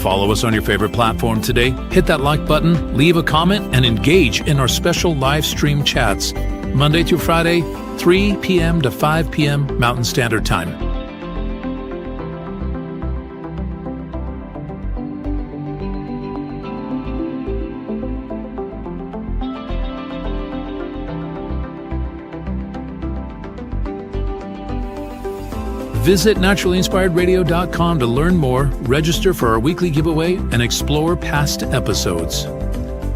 Follow us on your favorite platform today, hit that like button, leave a comment, and engage in our special live stream chats, Monday through Friday, 3 p.m. to 5 p.m. Mountain Standard Time. Visit naturallyinspiredradio.com to learn more, register for our weekly giveaway, and explore past episodes.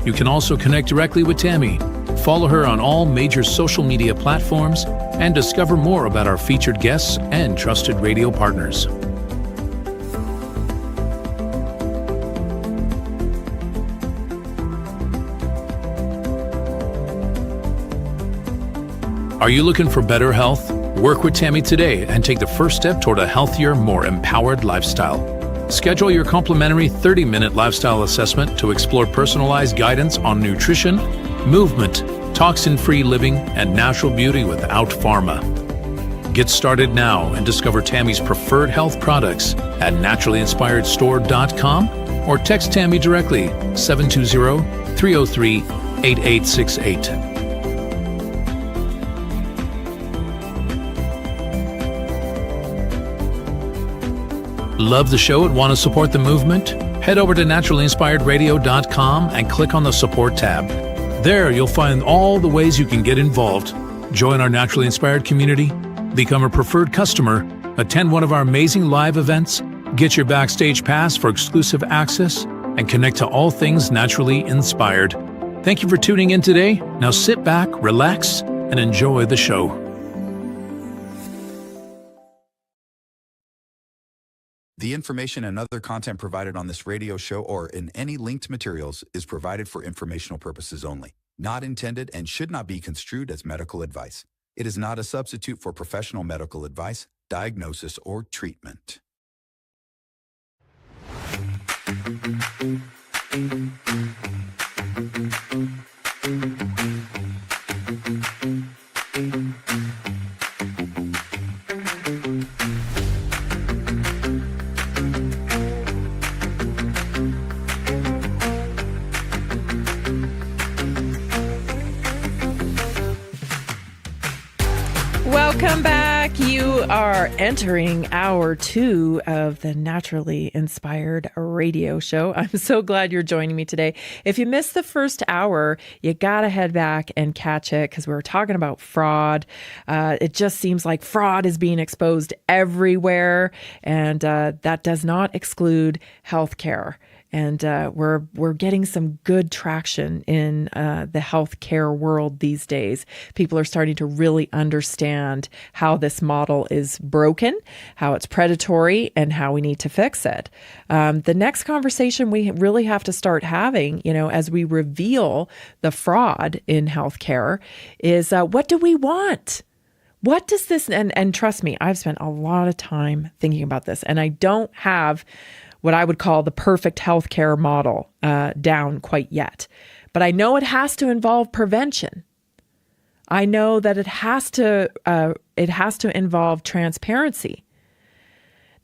You can also connect directly with Tammy, follow her on all major social media platforms, and discover more about our featured guests and trusted radio partners. Are you looking for better health? Work with Tammy today and take the first step toward a healthier, more empowered lifestyle. Schedule your complimentary 30-minute lifestyle assessment to explore personalized guidance on nutrition, movement, toxin-free living, and natural beauty without pharma. Get started now and discover Tammy's preferred health products at naturallyinspiredstore.com or text Tammy directly 720-303-8868. Love the show and want to support the movement? Head over to naturallyinspiredradio.com and click on the support tab. There you'll find all the ways you can get involved. Join our Naturally Inspired community, become a preferred customer, attend one of our amazing live events, get your backstage pass for exclusive access, and connect to all things naturally inspired. Thank you for tuning in today. Now sit back, relax, and enjoy the show. The information and other content provided on this radio show or in any linked materials is provided for informational purposes only, not intended and should not be construed as medical advice. It is not a substitute for professional medical advice, diagnosis, or treatment. Welcome back. You are entering hour 2 of the Naturally Inspired Radio Show. I'm so glad you're joining me today. If you missed the first hour, you got to head back and catch it because we were talking about fraud. It just seems like fraud is being exposed everywhere, and that does not exclude healthcare. And we're getting some good traction in the healthcare world these days. People are starting to really understand how this model is broken, how it's predatory, and how we need to fix it. The next conversation we really have to start having, as we reveal the fraud in healthcare, is what do we want? What does this, and trust me, I've spent a lot of time thinking about this, and I don't have what I would call the perfect healthcare model down quite yet. But I know it has to involve prevention. I know that it has to involve transparency.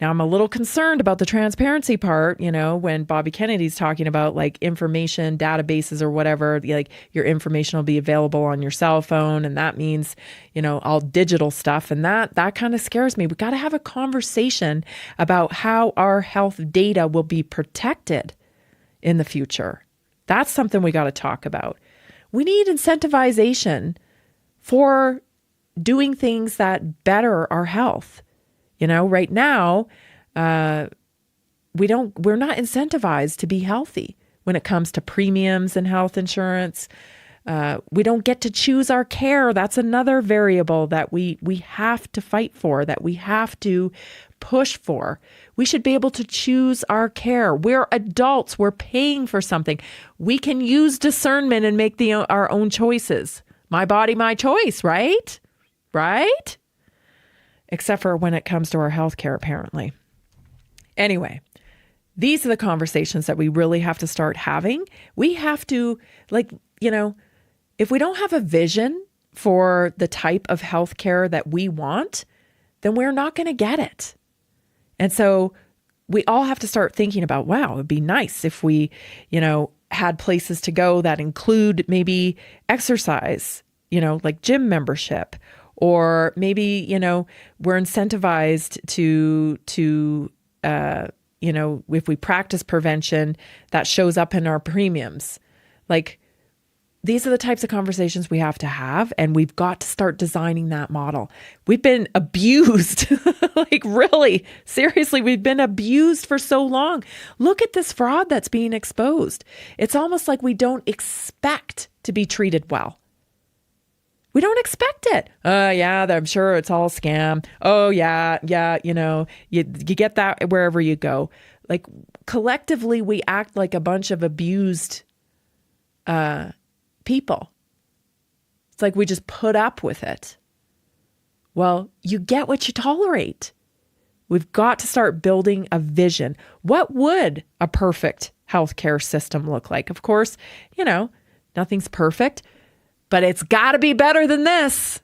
Now, I'm a little concerned about the transparency part, when Bobby Kennedy's talking about like information databases or whatever, like your information will be available on your cell phone. And that means, all digital stuff. And that kind of scares me. We got to have a conversation about how our health data will be protected in the future. That's something we got to talk about. We need incentivization for doing things that better our health. Right now, we're not incentivized to be healthy when it comes to premiums and health insurance. We don't get to choose our care. That's another variable that we have to fight for, that we have to push for. We should be able to choose our care. We're adults. We're paying for something. We can use discernment and make our own choices. My body, my choice, right? Right? Except for when it comes to our healthcare, apparently. Anyway, these are the conversations that we really have to start having. We have to, if we don't have a vision for the type of healthcare that we want, then we're not going to get it. And so we all have to start thinking about, wow, it'd be nice if we, had places to go that include maybe exercise, like gym membership. Or maybe, we're incentivized to if we practice prevention, that shows up in our premiums. Like, these are the types of conversations we have to have, and we've got to start designing that model. We've been abused, really, seriously, we've been abused for so long. Look at this fraud that's being exposed. It's almost like we don't expect to be treated well. We don't expect it. Yeah, I'm sure it's all scam. Oh, yeah, you get that wherever you go. Like, collectively, we act like a bunch of abused people. It's like we just put up with it. Well, you get what you tolerate. We've got to start building a vision. What would a perfect healthcare system look like? Of course, nothing's perfect. But it's got to be better than this,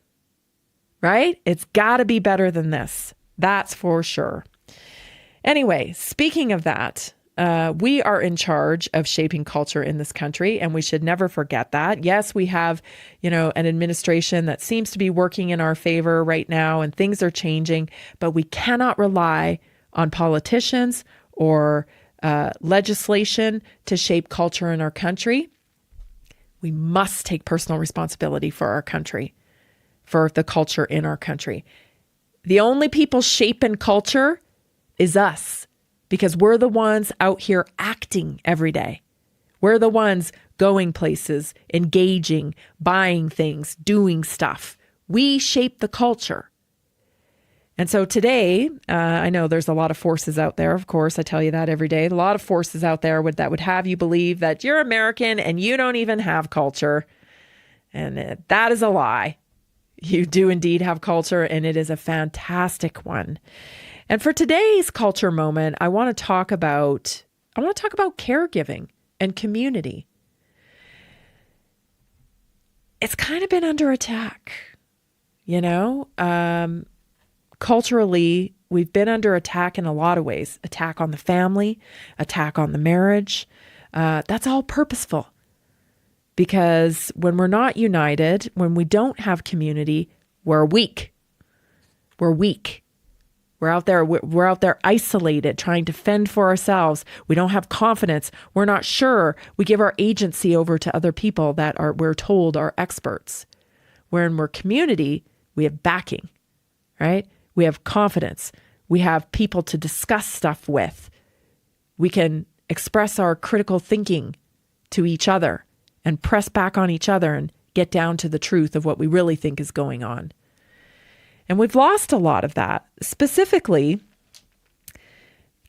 right? It's got to be better than this. That's for sure. Anyway, speaking of that, we are in charge of shaping culture in this country, and we should never forget that. Yes, we have, an administration that seems to be working in our favor right now, and things are changing, but we cannot rely on politicians or legislation to shape culture in our country. We must take personal responsibility for our country, for the culture in our country. The only people shaping culture is us, because we're the ones out here acting every day. We're the ones going places, engaging, buying things, doing stuff. We shape the culture. And so today, I know there's a lot of forces out there. Of course, I tell you that every day. A lot of forces out there that would have you believe that you're American and you don't even have culture. And that is a lie. You do indeed have culture, and it is a fantastic one. And for today's culture moment, I want to talk about caregiving and community. It's kind of been under attack, Culturally, we've been under attack in a lot of ways. Attack on the family, attack on the marriage. That's all purposeful. Because when we're not united, when we don't have community, we're weak. We're weak. We're out there isolated, trying to fend for ourselves. We don't have confidence. We're not sure. We give our agency over to other people that we're told are experts. When we're community, we have backing, right? We have confidence. We have people to discuss stuff with. We can express our critical thinking to each other and press back on each other and get down to the truth of what we really think is going on. And we've lost a lot of that. Specifically,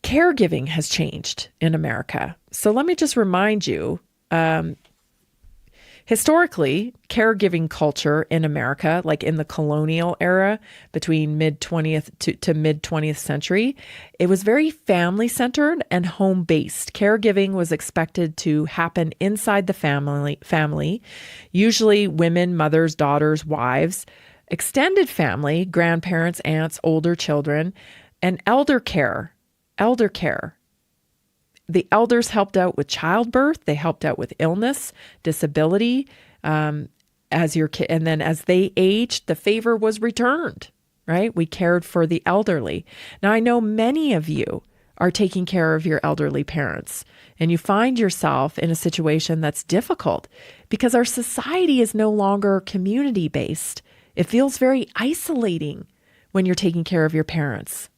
caregiving has changed in America. So let me just remind you, historically, caregiving culture in America, like in the colonial era between mid-20th to mid-20th century, it was very family-centered and home-based. Caregiving was expected to happen inside the family, usually women, mothers, daughters, wives, extended family, grandparents, aunts, older children, and elder care. The elders helped out with childbirth. They helped out with illness, disability, as your kid, and then as they aged, the favor was returned, right? We cared for the elderly. Now, I know many of you are taking care of your elderly parents, and you find yourself in a situation that's difficult because our society is no longer community-based. It feels very isolating when you're taking care of your parents.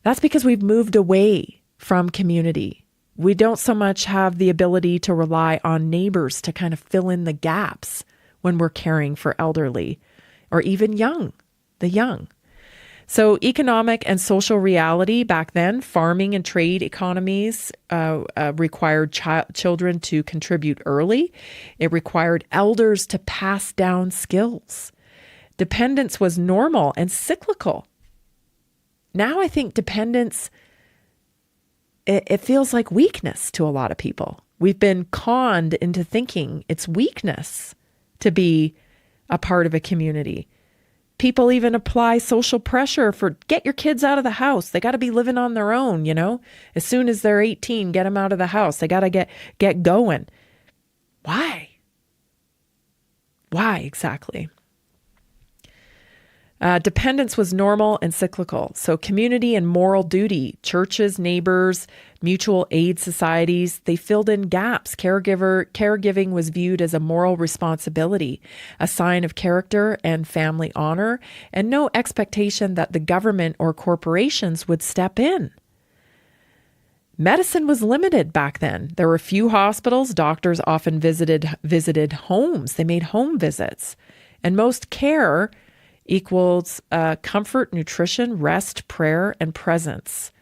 That's because we've moved away from community. We don't so much have the ability to rely on neighbors to kind of fill in the gaps when we're caring for elderly or even the young. So economic and social reality back then, farming and trade economies required children to contribute early. It required elders to pass down skills. Dependence was normal and cyclical. Now I think dependence, it feels like weakness to a lot of people. We've been conned into thinking it's weakness to be a part of a community. People even apply social pressure for get your kids out of the house. They got to be living on their own, As soon as they're 18, get them out of the house. They got to get going. Why? Why exactly? Dependence was normal and cyclical. So community and moral duty, churches, neighbors, mutual aid societies, they filled in gaps. Caregiving was viewed as a moral responsibility, a sign of character and family honor, and no expectation that the government or corporations would step in. Medicine was limited back then. There were few hospitals. Doctors often visited homes. They made home visits. And most care equals comfort, nutrition, rest, prayer, and presence.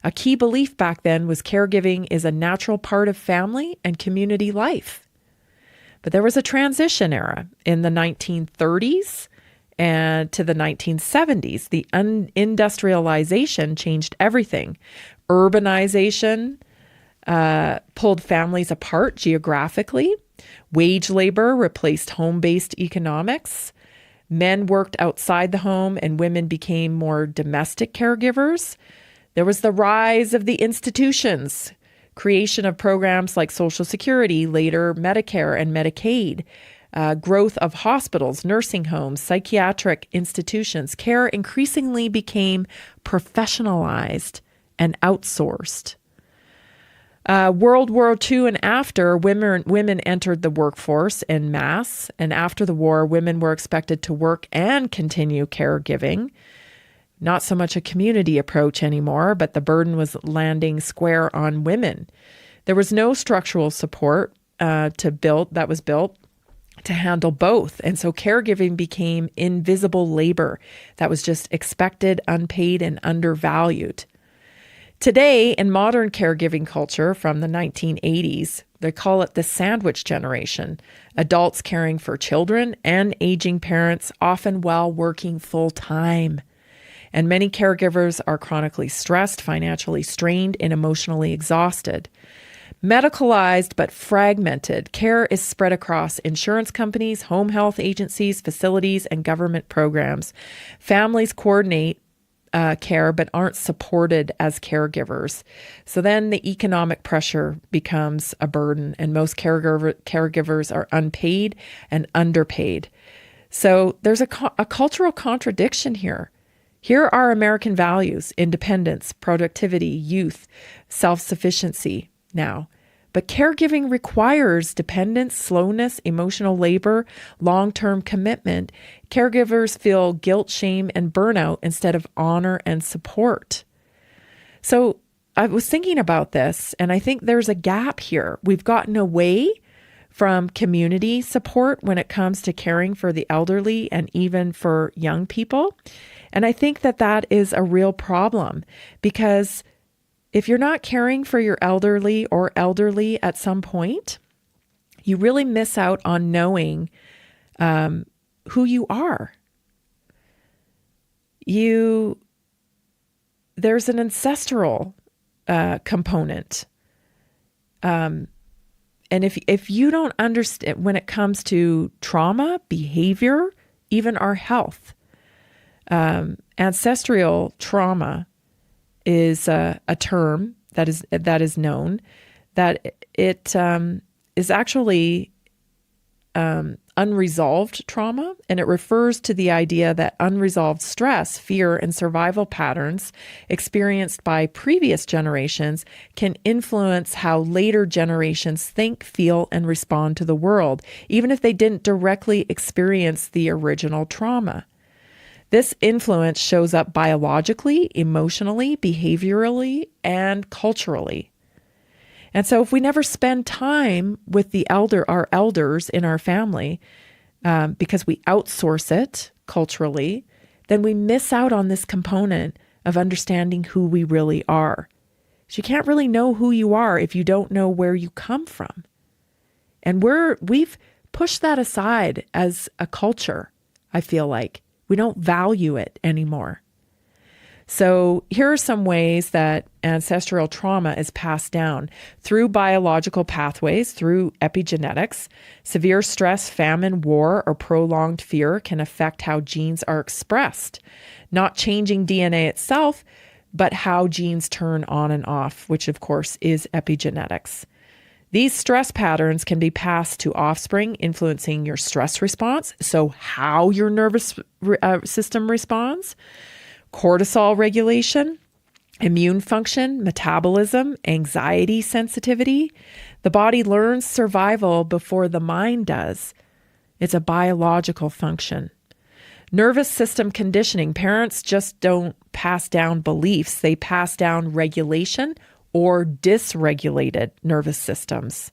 A key belief back then was caregiving is a natural part of family and community life. But there was a transition era in the 1930s and to the 1970s. The industrialization changed everything. Urbanization pulled families apart geographically. Wage labor replaced home-based economics. Men worked outside the home and women became more domestic caregivers. There was the rise of the institutions, creation of programs like Social Security, later Medicare and Medicaid, growth of hospitals, nursing homes, psychiatric institutions. Care increasingly became professionalized and outsourced. World War II and after, women entered the workforce en masse, and after the war, women were expected to work and continue caregiving. Not so much a community approach anymore, but the burden was landing square on women. There was no structural support that was built to handle both, and so caregiving became invisible labor that was just expected, unpaid, and undervalued. Today, in modern caregiving culture from the 1980s, they call it the sandwich generation. Adults caring for children and aging parents, often while working full time. And many caregivers are chronically stressed, financially strained, and emotionally exhausted. Medicalized but fragmented, care is spread across insurance companies, home health agencies, facilities, and government programs. Families coordinate care but aren't supported as caregivers. So then the economic pressure becomes a burden, and most caregivers are unpaid and underpaid. So there's a cultural contradiction here. Here are American values: independence, productivity, youth, self-sufficiency now. But caregiving requires dependence, slowness, emotional labor, long-term commitment. Caregivers feel guilt, shame, and burnout instead of honor and support. So I was thinking about this, and I think there's a gap here. We've gotten away from community support when it comes to caring for the elderly and even for young people. And I think that that is a real problem, because if you're not caring for your elderly or elderly at some point, you really miss out on knowing who you are. There's an ancestral component. And if you don't understand, when it comes to trauma, behavior, even our health, ancestral trauma is a term that is known, that it is actually unresolved trauma, and it refers to the idea that unresolved stress, fear, and survival patterns experienced by previous generations can influence how later generations think, feel, and respond to the world, even if they didn't directly experience the original trauma. This influence shows up biologically, emotionally, behaviorally, and culturally. And so if we never spend time with our elders in our family, because we outsource it culturally, then we miss out on this component of understanding who we really are. So you can't really know who you are if you don't know where you come from. And we've pushed that aside as a culture, I feel like. We don't value it anymore. So here are some ways that ancestral trauma is passed down through biological pathways, through epigenetics. Severe stress, famine, war, or prolonged fear can affect how genes are expressed, not changing DNA itself, but how genes turn on and off, which of course is epigenetics. These stress patterns can be passed to offspring, influencing your stress response, so how your nervous system responds, cortisol regulation, immune function, metabolism, anxiety sensitivity. The body learns survival before the mind does. It's a biological function. Nervous system conditioning. Parents just don't pass down beliefs. They pass down regulation or dysregulated nervous systems.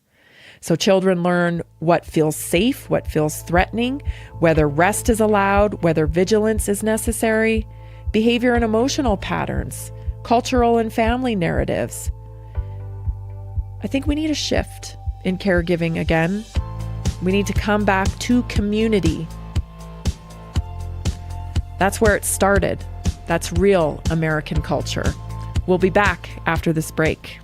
So children learn what feels safe, what feels threatening, whether rest is allowed, whether vigilance is necessary. Behavior and emotional patterns, cultural and family narratives. I think we need a shift in caregiving again. We need to come back to community. That's where it started. That's real American culture. We'll be back after this break.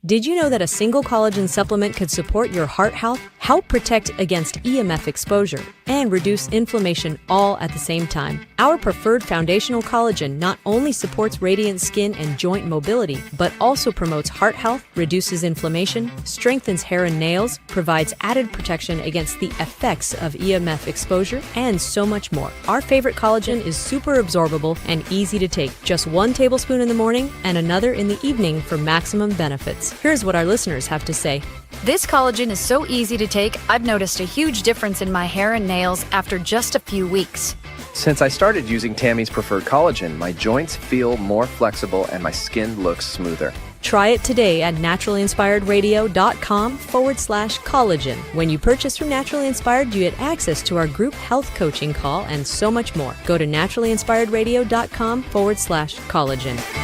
Did you know that a single collagen supplement could support your heart health, help protect against EMF exposure, and reduce inflammation all at the same time? Our preferred foundational collagen not only supports radiant skin and joint mobility, but also promotes heart health, reduces inflammation, strengthens hair and nails, provides added protection against the effects of EMF exposure, and so much more. Our favorite collagen is super absorbable and easy to take. Just 1 tablespoon in the morning and another in the evening for maximum benefits. Here's what our listeners have to say. This collagen is so easy to take, I've noticed a huge difference in my hair and nails after just a few weeks. Since I started using Tammy's preferred collagen, my joints feel more flexible and my skin looks smoother. Try it today at naturalinspiredраdio.com/collagen. When you purchase from Naturally Inspired, you get access to our group health coaching call and so much more. Go to naturalinspiredradio.com/collagen.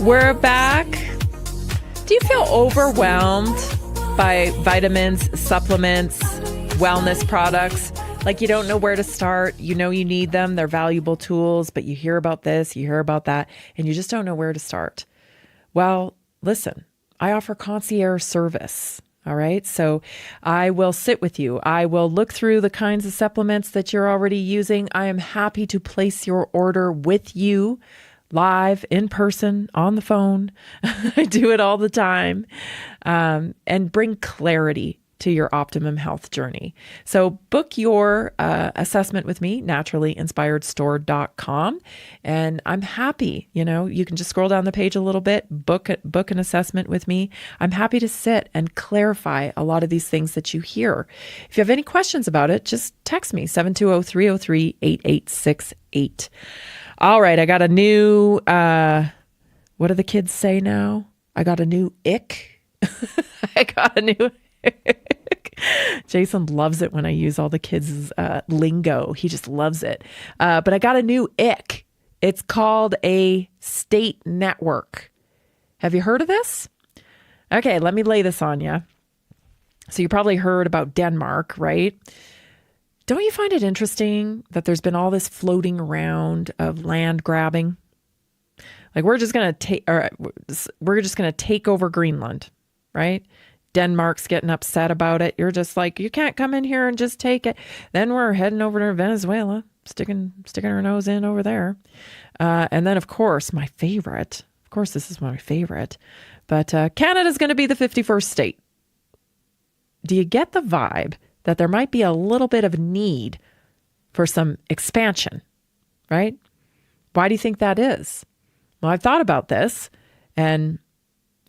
We're back. Do you feel overwhelmed by vitamins, supplements, wellness products? Like you don't know where to start. You know you need them. They're valuable tools, but you hear about this, you hear about that, and you just don't know where to start. Well, listen, I offer concierge service. All right. So I will sit with you. I will look through the kinds of supplements that you're already using. I am happy to place your order with you live, in person, on the phone. I do it all the time, and bring clarity to your optimum health journey. So book your assessment with me, naturallyinspiredstore.com. And I'm happy, you can just scroll down the page a little bit, book an assessment with me. I'm happy to sit and clarify a lot of these things that you hear. If you have any questions about it, just text me, 720-303-8868. All right, I got a new, what do the kids say now? I got a new ick. I got a new Jason loves it when I use all the kids' lingo. He just loves it. But I got a new ick. It's called a state network. Have you heard of this? Okay, let me lay this on you. So you probably heard about Denmark, right? Don't you find it interesting that there's been all this floating around of land grabbing? Like we're just going to take over Greenland, right? Denmark's getting upset about it. You're just like, you can't come in here and just take it. Then we're heading over to Venezuela, sticking our nose in over there. And then, of course, my favorite. Of course, this is my favorite. But Canada's going to be the 51st state. Do you get the vibe that there might be a little bit of need for some expansion, right? Why do you think that is? Well, I've thought about this, and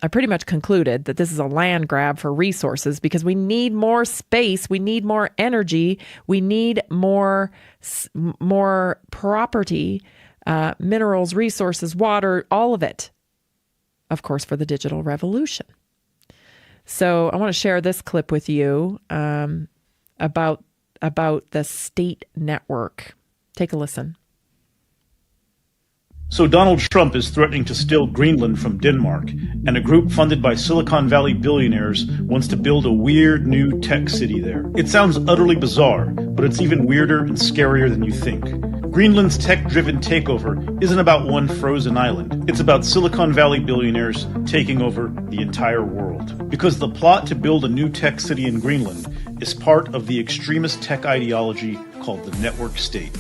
I pretty much concluded that this is a land grab for resources because we need more space, we need more energy, we need more property, minerals, resources, water, all of it, of course, for the digital revolution. So I want to share this clip with you about the state network. Take a listen. So Donald Trump is threatening to steal Greenland from Denmark, and a group funded by Silicon Valley billionaires wants to build a weird new tech city there. It sounds utterly bizarre, but it's even weirder and scarier than you think. Greenland's tech-driven takeover isn't about one frozen island. It's about Silicon Valley billionaires taking over the entire world. Because the plot to build a new tech city in Greenland is part of the extremist tech ideology called the network state.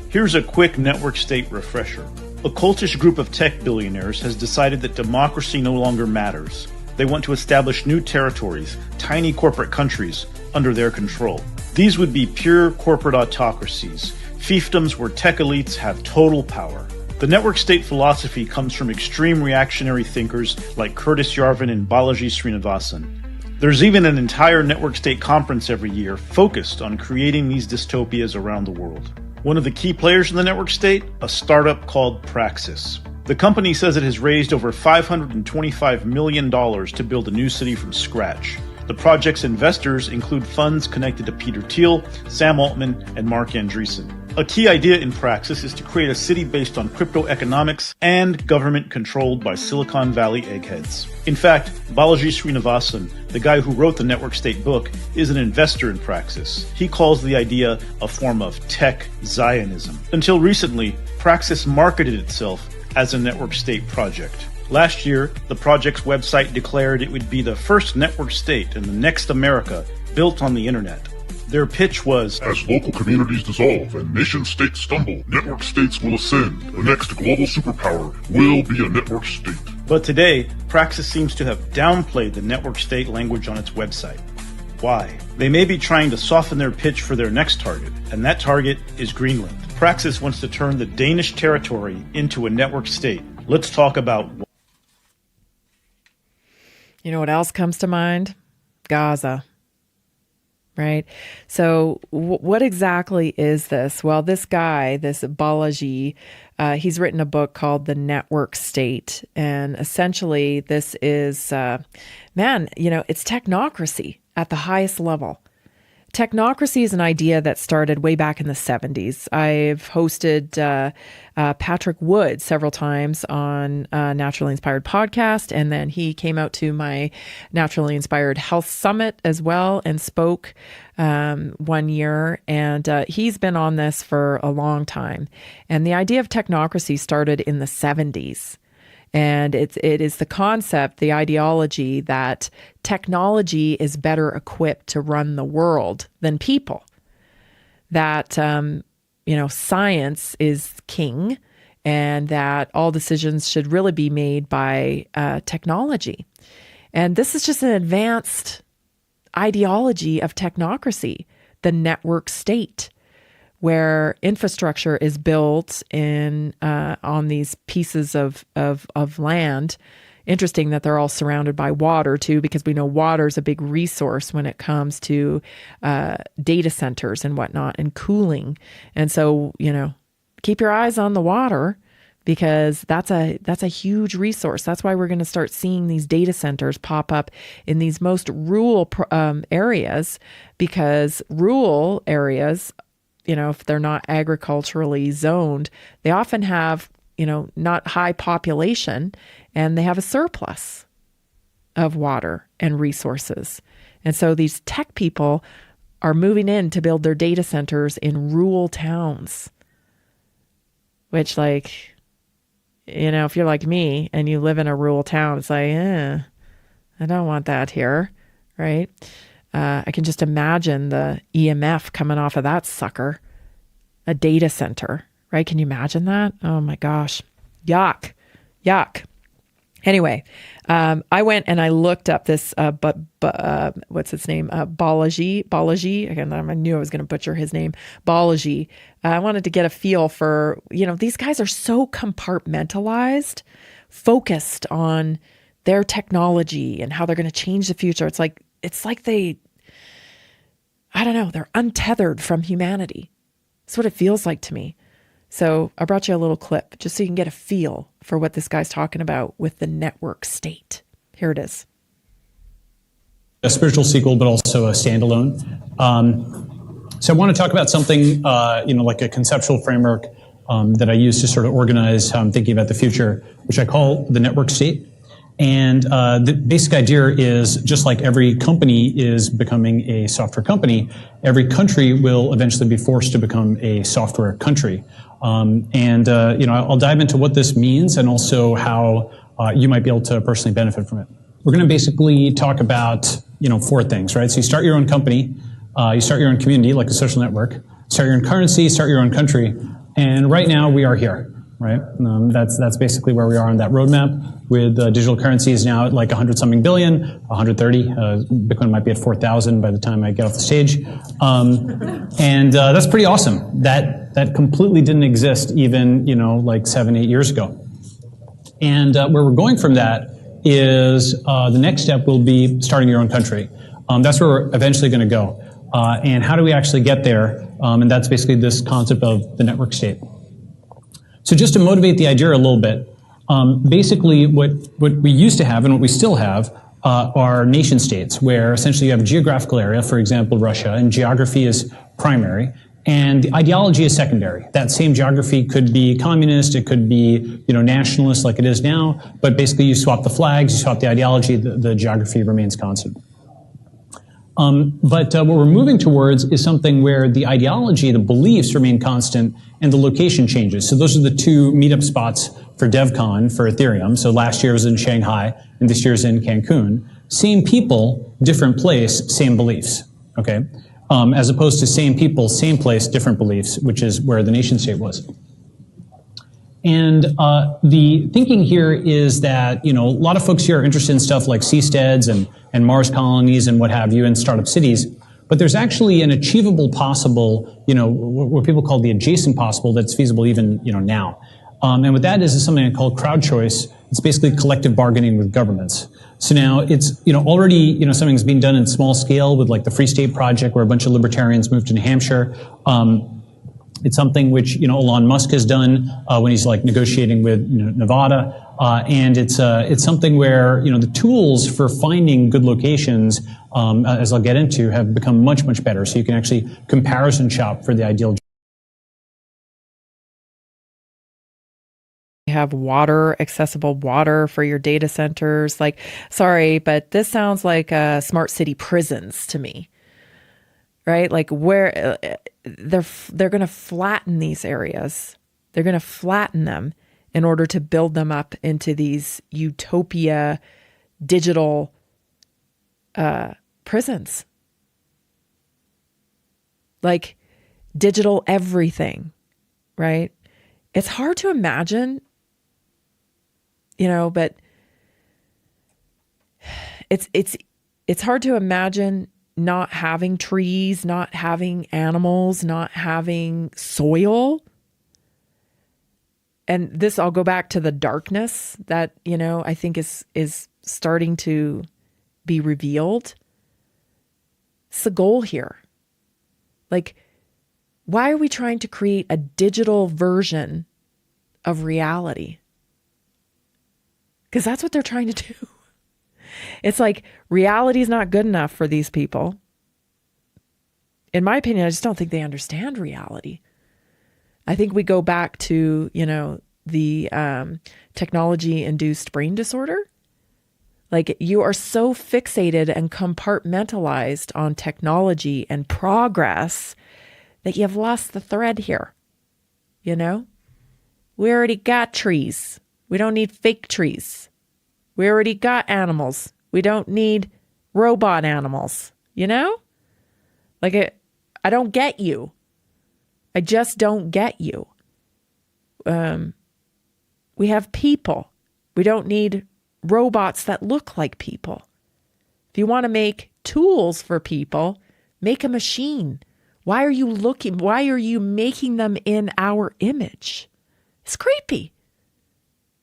Here's a quick network state refresher. A cultish group of tech billionaires has decided that democracy no longer matters. They want to establish new territories, tiny corporate countries, under their control. These would be pure corporate autocracies, fiefdoms where tech elites have total power. The network state philosophy comes from extreme reactionary thinkers like Curtis Yarvin and Balaji Srinivasan. There's even an entire network state conference every year focused on creating these dystopias around the world. One of the key players in the network state, a startup called Praxis. The company says it has raised over $525 million to build a new city from scratch. The project's investors include funds connected to Peter Thiel, Sam Altman, and Mark Andreessen. A key idea in Praxis is to create a city based on crypto economics and government controlled by Silicon Valley eggheads. In fact, Balaji Srinivasan, the guy who wrote the Network State book, is an investor in Praxis. He calls the idea a form of tech Zionism. Until recently, Praxis marketed itself as a network state project. Last year, the project's website declared it would be the first network state in the next America built on the internet. Their pitch was, as local communities dissolve and nation-states stumble, network states will ascend. The next global superpower will be a network state. But today, Praxis seems to have downplayed the network state language on its website. Why? They may be trying to soften their pitch for their next target, and that target is Greenland. Praxis wants to turn the Danish territory into a network state. Let's talk about... You know what else comes to mind? Gaza. Right? So what exactly is this? Well, this guy, this Balaji, he's written a book called The Network State. And essentially this is, it's technocracy at the highest level. Technocracy is an idea that started way back in the 70s. I've hosted Patrick Wood several times on Naturally Inspired podcast, and then he came out to my Naturally Inspired Health Summit as well and spoke one year, and he's been on this for a long time. And the idea of technocracy started in the 70s. And it is the concept, the ideology that technology is better equipped to run the world than people. That, science is king and that all decisions should really be made by technology. And this is just an advanced ideology of technocracy, the network state, where infrastructure is built in on these pieces of land. Interesting that they're all surrounded by water too, because we know water is a big resource when it comes to data centers and whatnot and cooling. And so, keep your eyes on the water, because that's a huge resource. That's why we're going to start seeing these data centers pop up in these most rural areas, because rural areas, if they're not agriculturally zoned, they often have, not high population, and they have a surplus of water and resources. And so these tech people are moving in to build their data centers in rural towns, which, like, if you're like me and you live in a rural town, it's like, I don't want that here, right? I can just imagine the EMF coming off of that sucker, a data center, right? Can you imagine that? Oh my gosh. Yuck. Anyway, I went and I looked up this, what's its name? Balaji. Again, I knew I was going to butcher his name. Balaji. I wanted to get a feel for, these guys are so compartmentalized, focused on their technology and how they're going to change the future. It's like they, I don't know, they're untethered from humanity. That's what it feels like to me. So I brought you a little clip just so you can get a feel for what this guy's talking about with the network state. Here it is. A spiritual sequel, but also a standalone. So I want to talk about something, like a conceptual framework that I use to sort of organize how I'm thinking about the future, which I call the network state. And the basic idea is, just like every company is becoming a software company, every country will eventually be forced to become a software country. I'll dive into what this means and also how you might be able to personally benefit from it. We're going to basically talk about, 4 things, right? So you start your own company, you start your own community, like a social network, start your own currency, start your own country, and right now we are here, right? That's basically where we are on that roadmap, with digital currencies now at like 100-something billion, 130. Bitcoin might be at 4,000 by the time I get off the stage. That's pretty awesome. That completely didn't exist even, like 7-8 years ago. And where we're going from that is the next step will be starting your own country. That's where we're eventually going to go. And how do we actually get there? And that's basically this concept of the network state. So just to motivate the idea a little bit, basically what we used to have and what we still have are nation states, where essentially you have a geographical area, for example, Russia, and geography is primary, and the ideology is secondary. That same geography could be communist, it could be nationalist like it is now, but basically you swap the flags, you swap the ideology, the geography remains constant. But what we're moving towards is something where the ideology, the beliefs remain constant, and the location changes. So those are the 2 meetup spots for DevCon for Ethereum. So last year was in Shanghai, and this year's in Cancun. Same people, different place, same beliefs. Okay, as opposed to same people, same place, different beliefs, which is where the nation state was. And the thinking here is that, a lot of folks here are interested in stuff like seasteads and Mars colonies and what have you, and startup cities. But there's actually an achievable possible, what people call the adjacent possible that's feasible even, now. And what that is something I call crowd choice. It's basically collective bargaining with governments. So now it's, already, something's being done in small scale with like the Free State Project, where a bunch of libertarians moved to New Hampshire. It's something which, Elon Musk has done when he's like negotiating with Nevada. And it's something where, the tools for finding good locations, as I'll get into, have become much, much better. So you can actually comparison shop for the ideal. You have water, accessible water for your data centers. Like, sorry, but this sounds like smart city prisons to me. Right? Like where they're going to flatten these areas. They're going to flatten them in order to build them up into these utopia digital prisons. Like digital everything, right? It's hard to imagine, but it's hard to imagine not having trees, not having animals, not having soil. And this, I'll go back to the darkness that, I think is starting to be revealed. It's the goal here. Like, why are we trying to create a digital version of reality? Because that's what they're trying to do. It's like reality is not good enough for these people. In my opinion, I just don't think they understand reality. I think we go back to, the technology-induced brain disorder. Like, you are so fixated and compartmentalized on technology and progress that you've lost the thread here. We already got trees. We don't need fake trees. We already got animals. We don't need robot animals, Like, I don't get you. I just don't get you. We have people. We don't need robots that look like people. If you want to make tools for people, make a machine. Why are you making them in our image? It's creepy.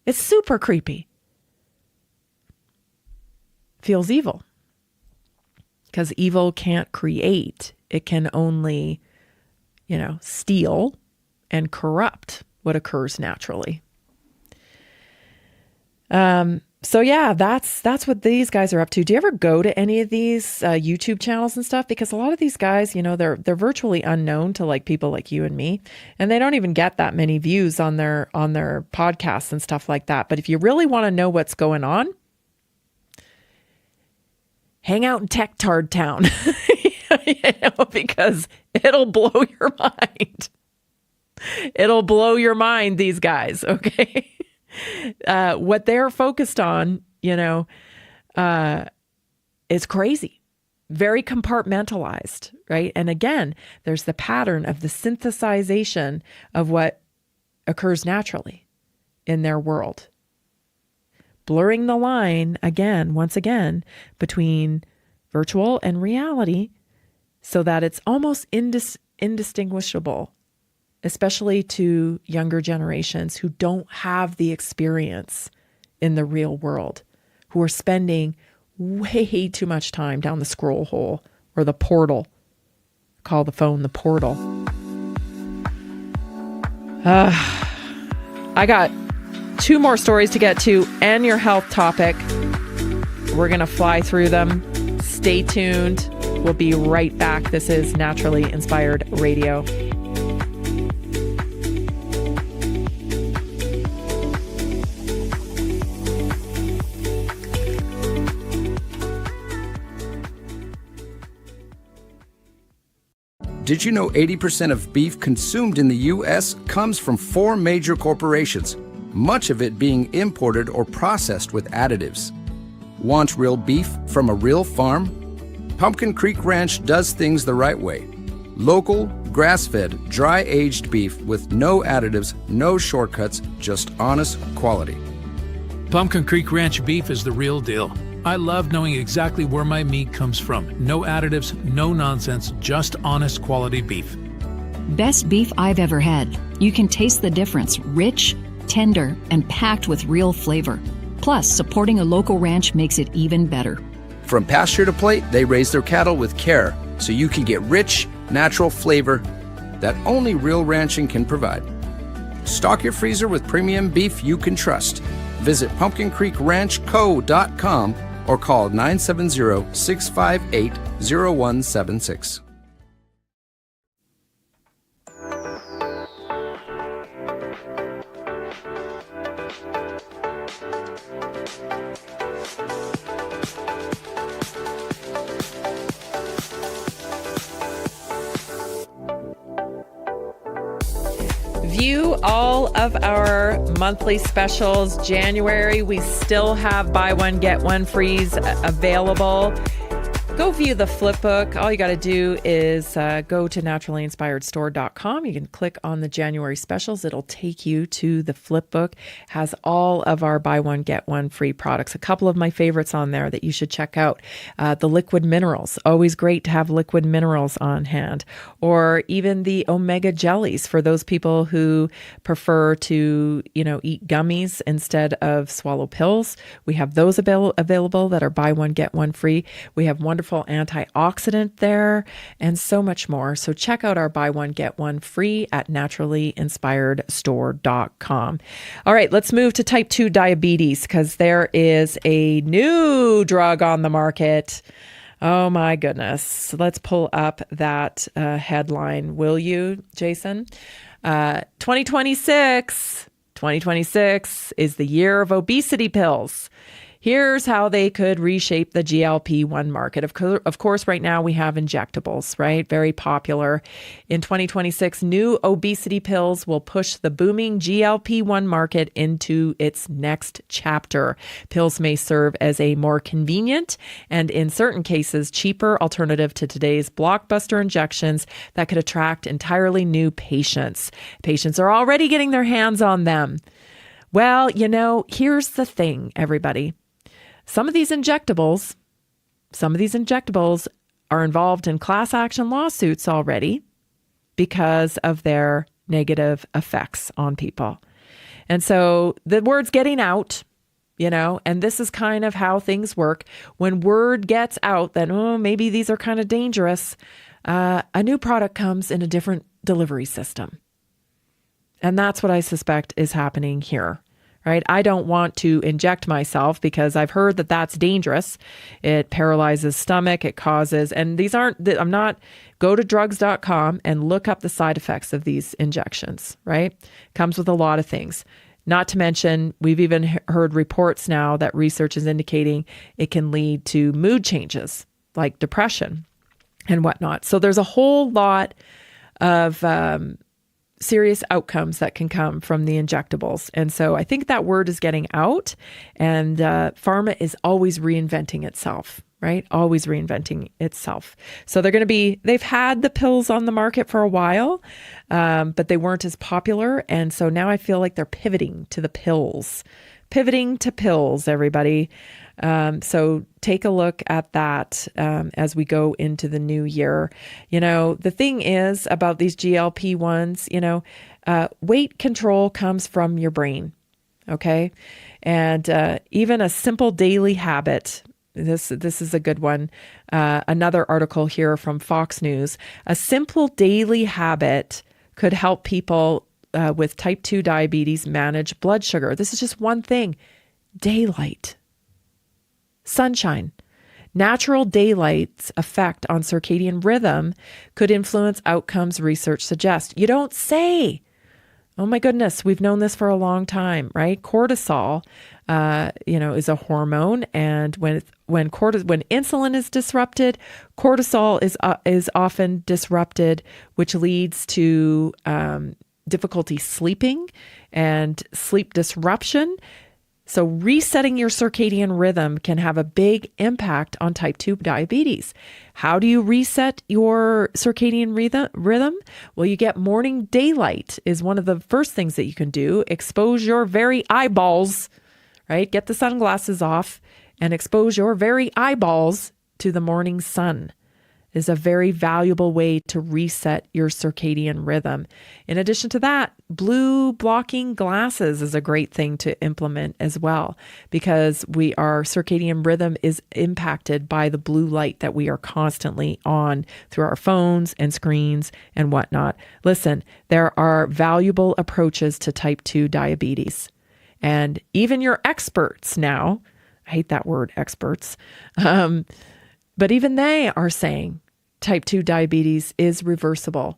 It's super creepy. Feels evil. Because evil can't create. It can only, steal and corrupt what occurs naturally. So yeah, that's what these guys are up to. Do you ever go to any of these YouTube channels and stuff? Because a lot of these guys, they're virtually unknown to like people like you and me, and they don't even get that many views on their podcasts and stuff like that. But if you really want to know what's going on, hang out in Tech-Tard Town, because it'll blow your mind. It'll blow your mind, these guys, okay? What they're focused on, is crazy, very compartmentalized, right? And again, there's the pattern of the synthesization of what occurs naturally in their world, blurring the line once again, between virtual and reality so that it's almost indistinguishable, especially to younger generations who don't have the experience in the real world, who are spending way too much time down the scroll hole or the portal. Call the phone the portal. I got 2 more stories to get to and your health topic. We're going to fly through them. Stay tuned. We'll be right back. This is Naturally Inspired Radio. Did you know 80% of beef consumed in the U.S. comes from 4 major corporations, much of it being imported or processed with additives? Want real beef from a real farm? Pumpkin Creek Ranch does things the right way. Local, grass-fed, dry-aged beef with no additives, no shortcuts, just honest quality. Pumpkin Creek Ranch beef is the real deal. I love knowing exactly where my meat comes from. No additives, no nonsense, just honest quality beef. Best beef I've ever had. You can taste the difference. Rich, tender, and packed with real flavor. Plus, supporting a local ranch makes it even better. From pasture to plate, they raise their cattle with care, so you can get rich, natural flavor that only real ranching can provide. Stock your freezer with premium beef you can trust. Visit pumpkincreekranchco.com or call 970-658-0176. View all of our monthly specials. January, we still have buy one, get one frees available. Go view the flip book. All you got to do is go to naturallyinspiredstore.com. You can click on the January specials. It'll take you to the flip book. Has all of our buy one, get one free products. A couple of my favorites on there that you should check out. The liquid minerals. Always great to have liquid minerals on hand. Or even the omega jellies for those people who prefer to, eat gummies instead of swallow pills. We have those available that are buy one, get one free. We have wonderful antioxidant there and so much more. So check out our buy one, get one free at naturallyinspiredstore.com. All right, let's move to type 2 diabetes because there is a new drug on the market. Oh my goodness. Let's pull up that headline, will you, Jason? 2026 is the year of obesity pills. Here's how they could reshape the GLP-1 market. Of course, right now we have injectables, right? Very popular. In 2026, new obesity pills will push the booming GLP-1 market into its next chapter. Pills may serve as a more convenient and, in certain cases, cheaper alternative to today's blockbuster injections that could attract entirely new patients. Patients are already getting their hands on them. Well, here's the thing, everybody. Some of these injectables are involved in class action lawsuits already because of their negative effects on people. And so the word's getting out, and this is kind of how things work. When word gets out that, maybe these are kind of dangerous, a new product comes in a different delivery system. And that's what I suspect is happening here. Right? I don't want to inject myself because I've heard that that's dangerous. It paralyzes stomach. It causes, and these aren't, go to drugs.com and look up the side effects of these injections, right? Comes with a lot of things. Not to mention, we've even heard reports now that research is indicating it can lead to mood changes like depression and whatnot. So there's a whole lot of serious outcomes that can come from the injectables. And so I think that word is getting out, and pharma is always reinventing itself, right? Always reinventing itself. So they've had the pills on the market for a while, but they weren't as popular. And so now I feel like they're pivoting to pills, everybody. So take a look at that as we go into the new year. The thing is about these GLP-1s, weight control comes from your brain, okay? And even a simple daily habit, this is a good one. Another article here from Fox News. A simple daily habit could help people with type 2 diabetes manage blood sugar. This is just one thing. Daylight. Sunshine. Natural daylight's effect on circadian rhythm could influence outcomes research suggests. You don't say. Oh my goodness, we've known this for a long time, right? Cortisol, is a hormone, and when insulin is disrupted, cortisol is often disrupted, which leads to difficulty sleeping and sleep disruption. So resetting your circadian rhythm can have a big impact on type 2 diabetes. How do you reset your circadian rhythm? Well, you get morning daylight is one of the first things that you can do. Expose your very eyeballs, right? Get the sunglasses off and expose your very eyeballs to the morning sun. Is a very valuable way to reset your circadian rhythm. In addition to that, blue blocking glasses is a great thing to implement as well, because our circadian rhythm is impacted by the blue light that we are constantly on through our phones and screens and whatnot. Listen, there are valuable approaches to type 2 diabetes. And even your experts now, I hate that word, experts, but even they are saying type 2 diabetes is reversible.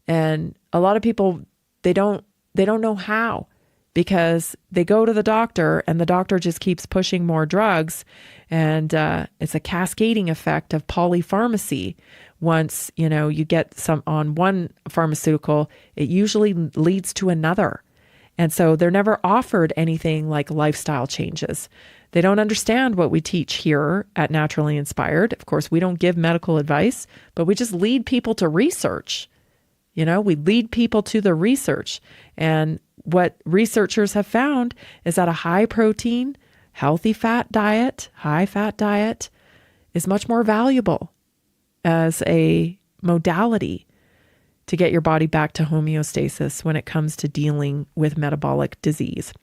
And a lot of people, they don't know how, because they go to the doctor and the doctor just keeps pushing more drugs. And it's a cascading effect of polypharmacy. Once, you get some on one pharmaceutical, it usually leads to another. And so they're never offered anything like lifestyle changes. They don't understand what we teach here at Naturally Inspired. Of course, we don't give medical advice, but we just lead people to research. We lead people to the research. And what researchers have found is that a high protein, healthy fat diet, high fat diet is much more valuable as a modality to get your body back to homeostasis when it comes to dealing with metabolic disease.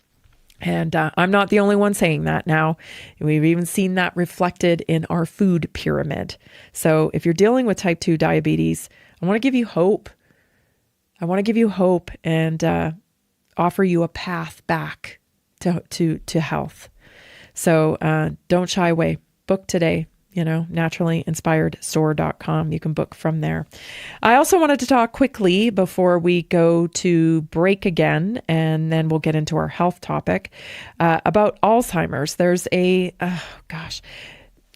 And I'm not the only one saying that now. We've even seen that reflected in our food pyramid. So if you're dealing with type 2 diabetes, I want to give you hope. I want to give you hope and offer you a path back to health. So don't shy away. Book today. naturallyinspiredstore.com. You can book from there. I also wanted to talk quickly before we go to break again, and then we'll get into our health topic, about Alzheimer's. There's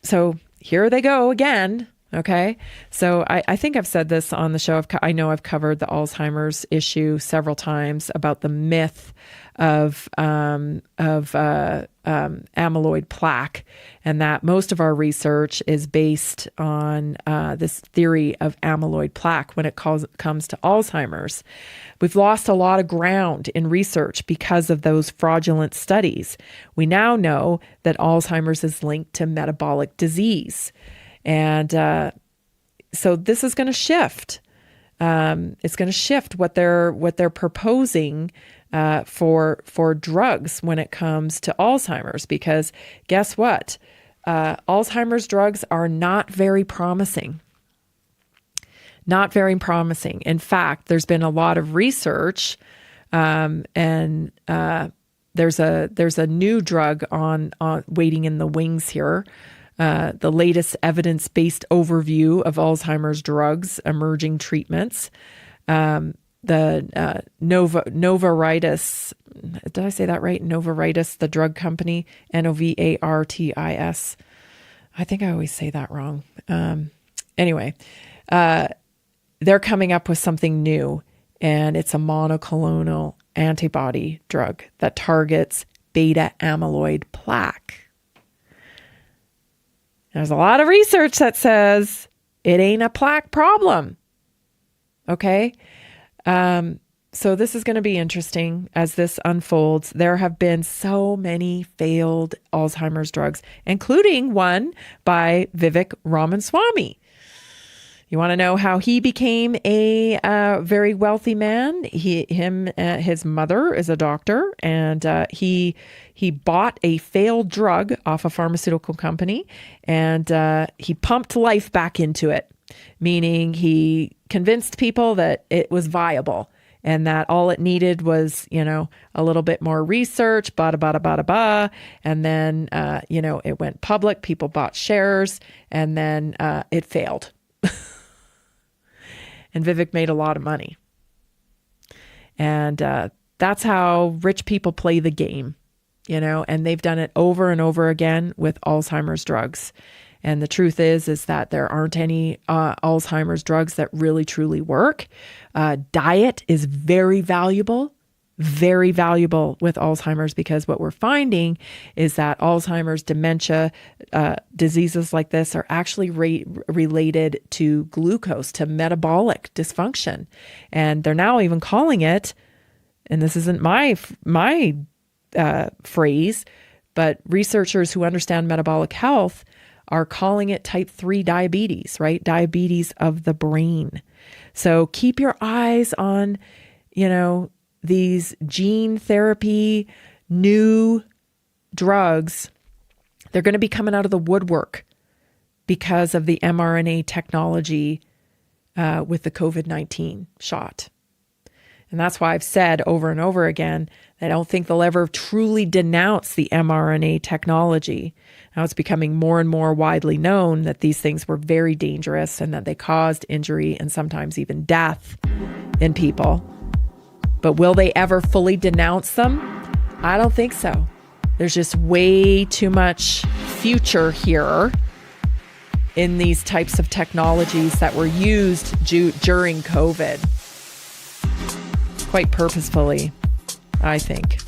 so here they go again. Okay. So I think I've said this on the show. I know I've covered the Alzheimer's issue several times about the myth of amyloid plaque, and that most of our research is based on this theory of amyloid plaque when it comes to Alzheimer's. We've lost a lot of ground in research because of those fraudulent studies. We now know that Alzheimer's is linked to metabolic disease. And so this is going to shift. It's going to shift what they're proposing for drugs when it comes to Alzheimer's, because guess what? Alzheimer's drugs are not very promising. Not very promising. In fact, there's been a lot of research, and there's a new drug on waiting in the wings here. The latest evidence-based overview of Alzheimer's drugs, emerging treatments. The Novartis, did I say that right? Novartis, the drug company, Novartis. I think I always say that wrong. Anyway, they're coming up with something new, and it's a monoclonal antibody drug that targets beta amyloid plaque. There's a lot of research that says it ain't a plaque problem. Okay. So this is going to be interesting as this unfolds. There have been so many failed Alzheimer's drugs, including one by Vivek Ramaswamy. You want to know how he became a very wealthy man? His mother is a doctor, and he bought a failed drug off a pharmaceutical company, and he pumped life back into it, meaning he convinced people that it was viable and that all it needed was, a little bit more research, and then, it went public, people bought shares, and then it failed. And Vivek made a lot of money. And that's how rich people play the game, and they've done it over and over again with Alzheimer's drugs. And the truth is that there aren't any Alzheimer's drugs that really, truly work. Diet is very valuable with Alzheimer's, because what we're finding is that Alzheimer's, dementia, diseases like this are actually related to glucose, to metabolic dysfunction. And they're now even calling it, and this isn't my phrase, but researchers who understand metabolic health are calling it type 3 diabetes, right? Diabetes of the brain. So keep your eyes on, these gene therapy, new drugs. They're going to be coming out of the woodwork because of the mRNA technology with the COVID-19 shot. And that's why I've said over and over again, I don't think they'll ever truly denounce the mRNA technology. Now it's becoming more and more widely known that these things were very dangerous and that they caused injury and sometimes even death in people. But will they ever fully denounce them? I don't think so. There's just way too much future here in these types of technologies that were used during COVID. Quite purposefully. I think.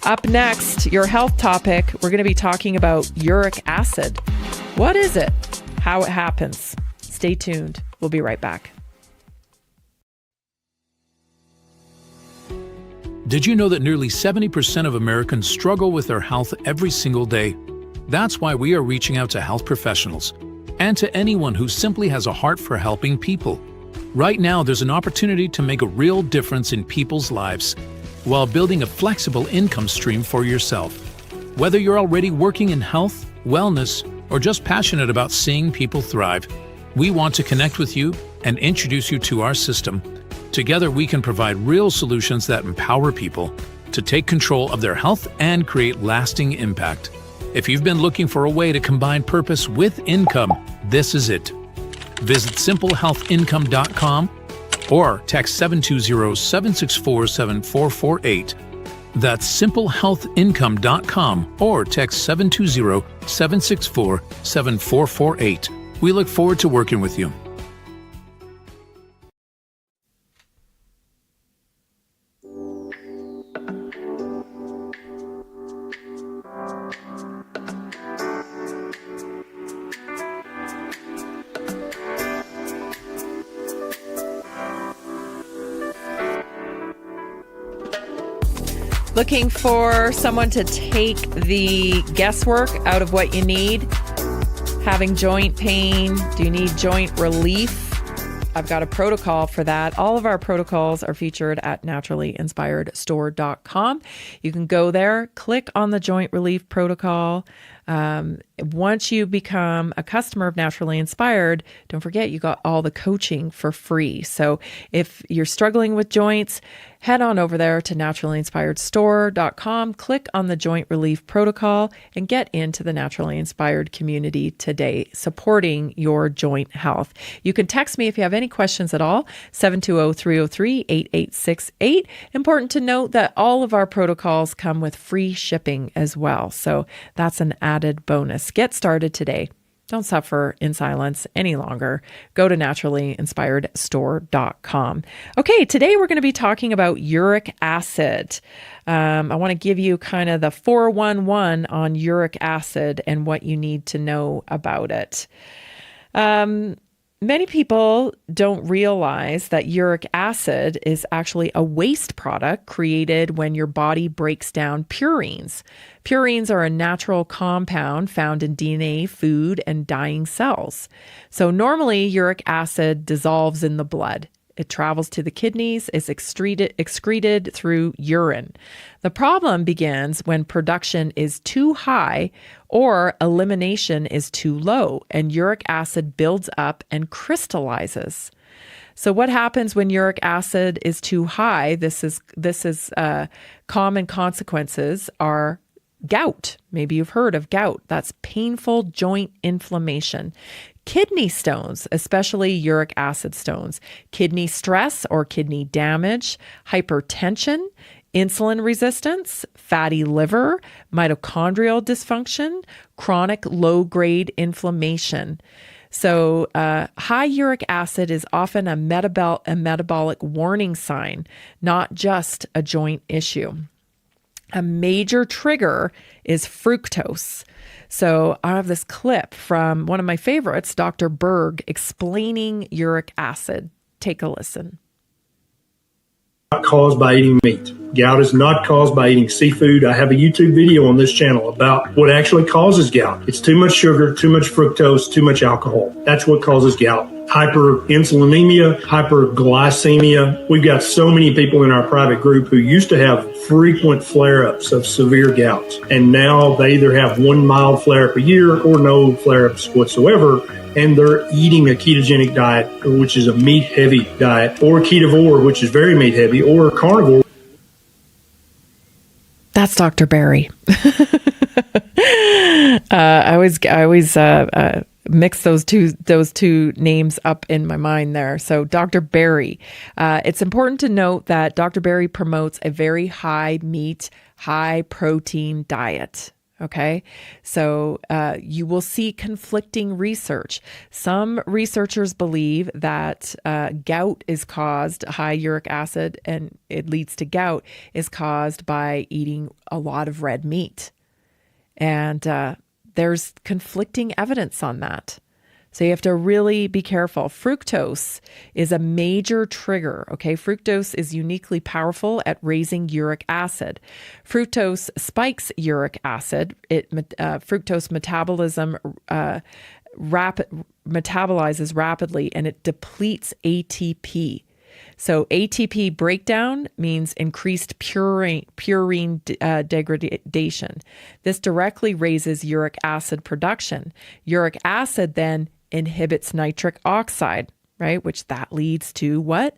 Up next, your health topic, we're going to be talking about uric acid. What is it? How it happens? Stay tuned. We'll be right back. Did you know that nearly 70% of Americans struggle with their health every single day? That's why we are reaching out to health professionals and to anyone who simply has a heart for helping people. Right now, there's an opportunity to make a real difference in people's lives while building a flexible income stream for yourself. Whether you're already working in health, wellness, or just passionate about seeing people thrive, we want to connect with you and introduce you to our system. Together, we can provide real solutions that empower people to take control of their health and create lasting impact. If you've been looking for a way to combine purpose with income, this is it. Visit simplehealthincome.com or text 720-764-7448. That's simplehealthincome.com or text 720-764-7448. We look forward to working with you. Looking for someone to take the guesswork out of what you need? Having joint pain? Do you need joint relief? I've got a protocol for that. All of our protocols are featured at naturallyinspiredstore.com. You can go there, click on the joint relief protocol. Once you become a customer of Naturally Inspired, don't forget you got all the coaching for free. So if you're struggling with joints, head on over there to naturallyinspiredstore.com, click on the joint relief protocol, and get into the Naturally Inspired community today, supporting your joint health. You can text me if you have any questions at all, 720-303-8868. Important to note that all of our protocols come with free shipping as well. So that's an added bonus. Get started today. Don't suffer in silence any longer. Go to naturallyinspiredstore.com. Okay, today we're going to be talking about uric acid. I want to give you kind of the 411 on uric acid and what you need to know about it. Many people don't realize that uric acid is actually a waste product created when your body breaks down purines. Purines are a natural compound found in DNA, food, and dying cells. So normally uric acid dissolves in the blood. It travels to the kidneys, is excreted through urine. The problem begins when production is too high or elimination is too low, and uric acid builds up and crystallizes. So what happens when uric acid is too high? This is common consequences are gout. Maybe you've heard of gout. That's painful joint inflammation. Kidney stones, especially uric acid stones, kidney stress or kidney damage, hypertension, insulin resistance, fatty liver, mitochondrial dysfunction, chronic low-grade inflammation. So high uric acid is often a metabolic warning sign, not just a joint issue. A major trigger is fructose. So I have this clip from one of my favorites, Dr. Berg, explaining uric acid. Take a listen. Not caused by eating meat. Gout is not caused by eating seafood. I have a YouTube video on this channel about what actually causes gout. It's too much sugar, too much fructose, too much alcohol. That's what causes gout. Hyperinsulinemia, hyperglycemia. We've got so many people in our private group who used to have frequent flare-ups of severe gout, and now they either have one mild flare-up a year or no flare-ups whatsoever, and they're eating a ketogenic diet, which is a meat-heavy diet, or ketovore, which is very meat-heavy, or carnivore. That's Dr. Barry. I always mix those two names up in my mind there. So Dr. Barry, it's important to note that Dr. Barry promotes a very high meat, high protein diet. Okay, so you will see conflicting research. Some researchers believe that gout is caused, high uric acid, and it leads to gout, is caused by eating a lot of red meat. And there's conflicting evidence on that. So you have to really be careful. Fructose is a major trigger, okay? Fructose is uniquely powerful at raising uric acid. Fructose spikes uric acid. Fructose metabolism metabolizes rapidly, and it depletes ATP. So ATP breakdown means increased purine degradation. This directly raises uric acid production. Uric acid then inhibits nitric oxide, right? Which that leads to what?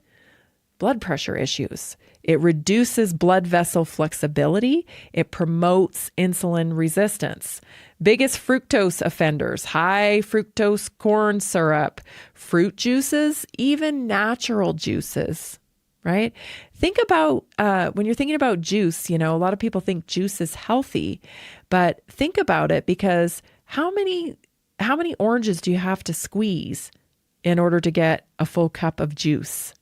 Blood pressure issues. It reduces blood vessel flexibility. It promotes insulin resistance. Biggest fructose offenders: high fructose corn syrup, fruit juices, even natural juices, right? Think about, when you're thinking about juice, a lot of people think juice is healthy, but think about it, because how many oranges do you have to squeeze in order to get a full cup of juice?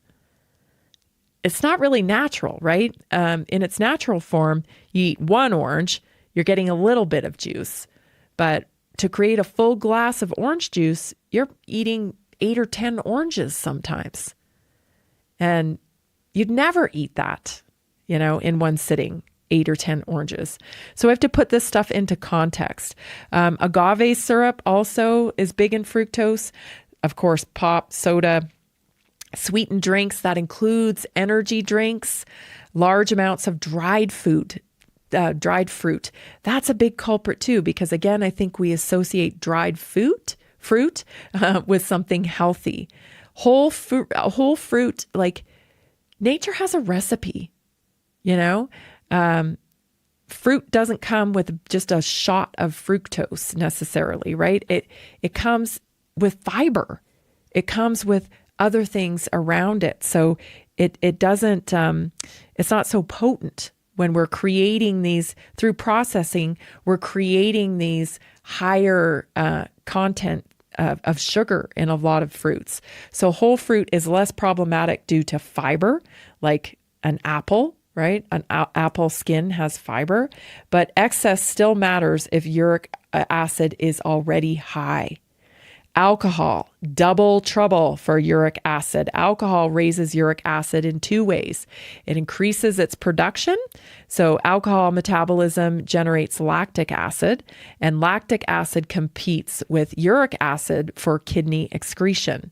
It's not really natural, right? In its natural form, you eat one orange, you're getting a little bit of juice. But to create a full glass of orange juice, you're eating 8 or 10 oranges sometimes. And you'd never eat that, in one sitting, 8 or 10 oranges. So we have to put this stuff into context. Agave syrup also is big in fructose. Of course, pop, soda, sweetened drinks, that includes energy drinks, large amounts of dried fruit. That's a big culprit too, because again, I think we associate dried fruit with something healthy. Whole fruit, like nature has a recipe, fruit doesn't come with just a shot of fructose necessarily, right? It comes with fiber. It comes with other things around it. So it doesn't, it's not so potent. When we're creating these, through processing, we're creating these higher content of sugar in a lot of fruits. So whole fruit is less problematic due to fiber, like an apple, right? An apple skin has fiber, but excess still matters if uric acid is already high. Alcohol, double trouble for uric acid. Alcohol raises uric acid in 2 ways. It increases its production. So alcohol metabolism generates lactic acid, and lactic acid competes with uric acid for kidney excretion.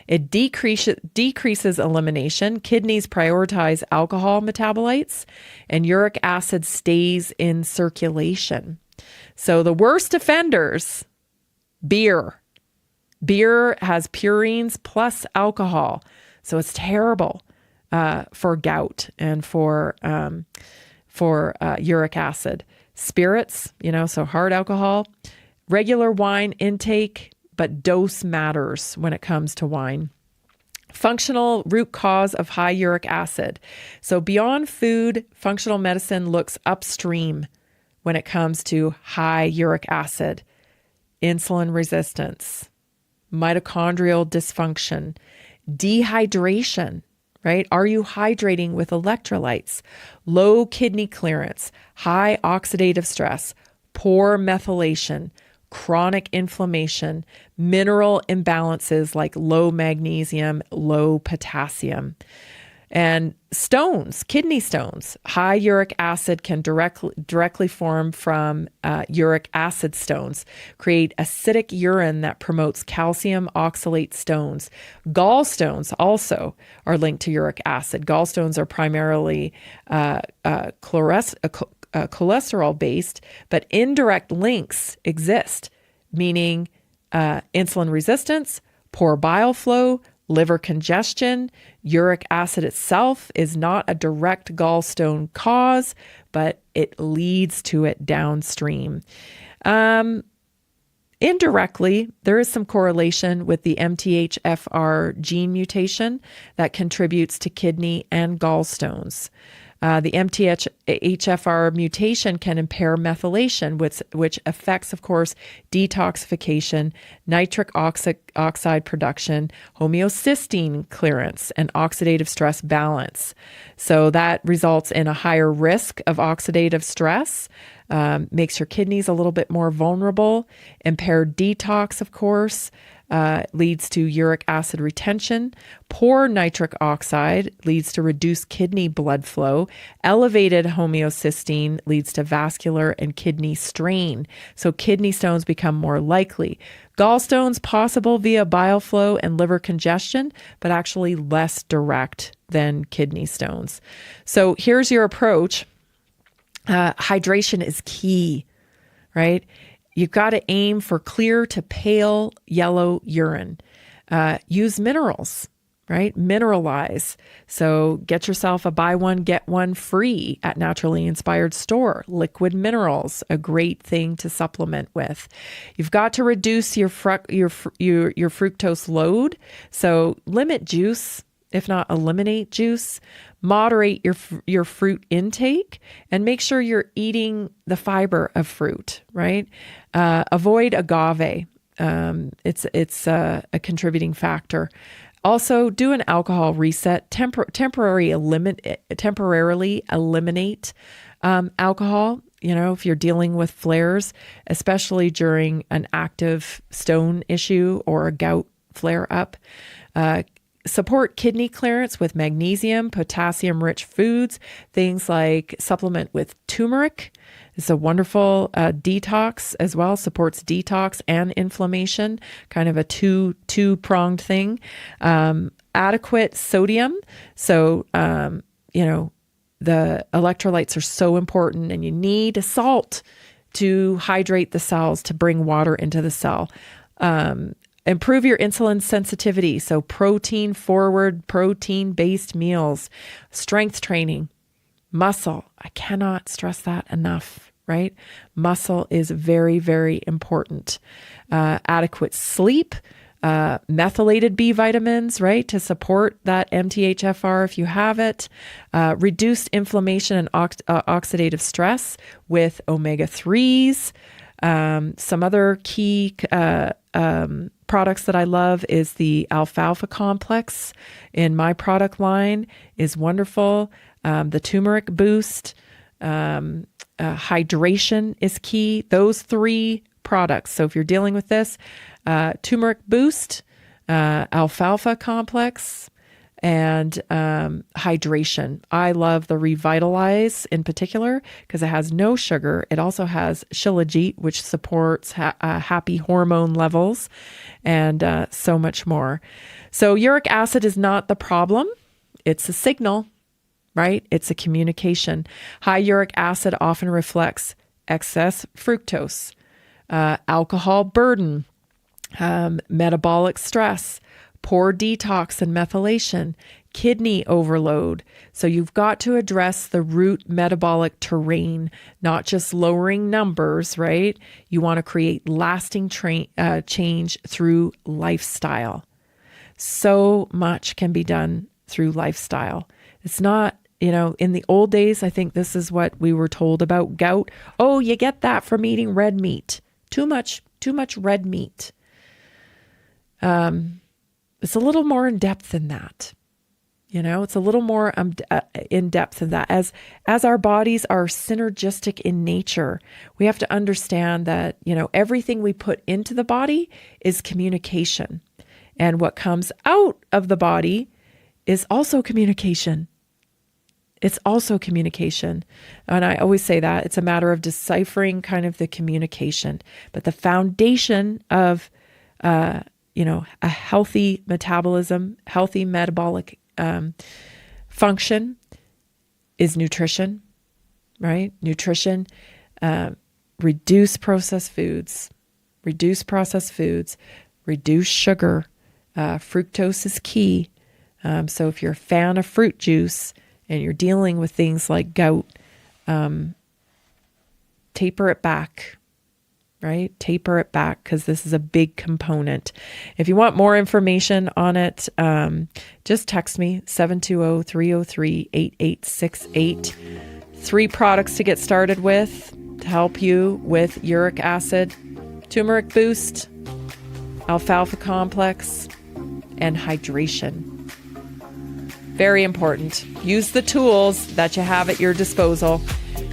It decreases elimination. Kidneys prioritize alcohol metabolites, and uric acid stays in circulation. So the worst offenders, beer. Beer has purines plus alcohol, so it's terrible for gout and for uric acid. Spirits, so hard alcohol. Regular wine intake, but dose matters when it comes to wine. Functional root cause of high uric acid. So beyond food, functional medicine looks upstream when it comes to high uric acid. Insulin resistance, mitochondrial dysfunction, dehydration, right? Are you hydrating with electrolytes? Low kidney clearance, high oxidative stress, poor methylation, chronic inflammation, mineral imbalances like low magnesium, low potassium. And stones, kidney stones, high uric acid can directly form from uric acid stones, create acidic urine that promotes calcium oxalate stones. Gallstones also are linked to uric acid. Gallstones are primarily cholesterol based, but indirect links exist, meaning insulin resistance, poor bile flow, liver congestion. Uric acid itself is not a direct gallstone cause, but it leads to it downstream. Indirectly, there is some correlation with the MTHFR gene mutation that contributes to kidney and gallstones. The MTHFR mutation can impair methylation, which affects, of course, detoxification, nitric oxide production, homeocysteine clearance, and oxidative stress balance. So that results in a higher risk of oxidative stress, makes your kidneys a little bit more vulnerable. Impaired detox, of course, leads to uric acid retention. Poor nitric oxide leads to reduced kidney blood flow. Elevated homeocysteine leads to vascular and kidney strain. So kidney stones become more likely. Gallstones possible via bile flow and liver congestion, but actually less direct than kidney stones. So here's your approach. Hydration is key, right? You've got to aim for clear to pale yellow urine. Use minerals, right? Mineralize. So get yourself a buy one, get one free at Naturally Inspired store. Liquid minerals, a great thing to supplement with. You've got to reduce your fructose load. So limit juice, if not eliminate juice. Moderate your fruit intake and make sure you're eating the fiber of fruit, right? Avoid agave. It's a contributing factor. Also, do an alcohol reset. Temporarily eliminate alcohol. You know, if you're dealing with flares, especially during an active stone issue or a gout flare up. Support kidney clearance with magnesium, potassium-rich foods, things like supplement with turmeric. It's a wonderful detox as well, supports detox and inflammation, kind of a two-pronged thing. Adequate sodium. So, the electrolytes are so important, and you need salt to hydrate the cells, to bring water into the cell. Improve your insulin sensitivity. So protein forward, protein-based meals, strength training, muscle. I cannot stress that enough, right? Muscle is very, very important. Adequate sleep, methylated B vitamins, right? To support that MTHFR if you have it. Reduced inflammation and oxidative stress with omega-3s. Some other key products that I love is the alfalfa complex in my product line is wonderful. The turmeric boost, hydration is key. Those three products. So if you're dealing with this, turmeric boost, alfalfa complex, and hydration. I love the Revitalize in particular because it has no sugar. It also has shilajit, which supports happy hormone levels, and so much more. So uric acid is not the problem. It's a signal, right? It's a communication. High uric acid often reflects excess fructose, alcohol burden, metabolic stress, poor detox and methylation, kidney overload. So you've got to address the root metabolic terrain, not just lowering numbers, right? You want to create lasting change through lifestyle. So much can be done through lifestyle. It's not, in the old days, I think this is what we were told about gout. Oh, you get that from eating red meat. Too much red meat. It's a little more in depth than that. It's a little more in depth than that. As our bodies are synergistic in nature, we have to understand that, everything we put into the body is communication. And what comes out of the body is also communication. It's also communication. And I always say that it's a matter of deciphering kind of the communication. But the foundation of, a healthy metabolism, healthy metabolic function is nutrition, right? Nutrition, reduce processed foods, reduce sugar. Fructose is key. So if you're a fan of fruit juice and you're dealing with things like gout, taper it back. right? Taper it back because this is a big component. If you want more information on it, just text me 720-303-8868. 3 products to get started with to help you with uric acid, turmeric boost, alfalfa complex, and hydration. Very important. Use the tools that you have at your disposal.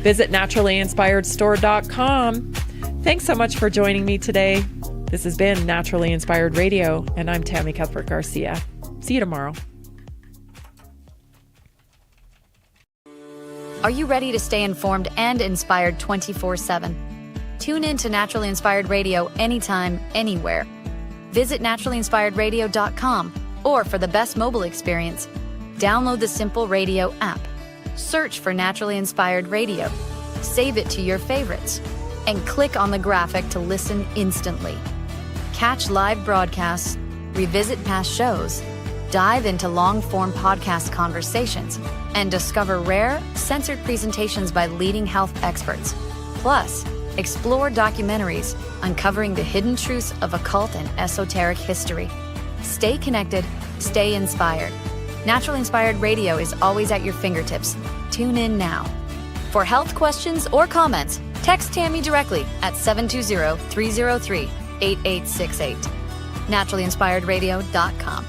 Visit naturallyinspiredstore.com. Thanks so much for joining me today. This has been Naturally Inspired Radio, and I'm Tammy Cuthbert Garcia. See you tomorrow. Are you ready to stay informed and inspired 24/7? Tune in to Naturally Inspired Radio anytime, anywhere. Visit naturallyinspiredradio.com, or for the best mobile experience, download the Simple Radio app. Search for Naturally Inspired Radio. Save it to your favorites, and click on the graphic to listen instantly. Catch live broadcasts, revisit past shows, dive into long-form podcast conversations, and discover rare, censored presentations by leading health experts. Plus, explore documentaries uncovering the hidden truths of occult and esoteric history. Stay connected, stay inspired. Naturally Inspired Radio is always at your fingertips. Tune in now. For health questions or comments, text Tammy directly at 720-303-8868. naturallyinspiredradio.com.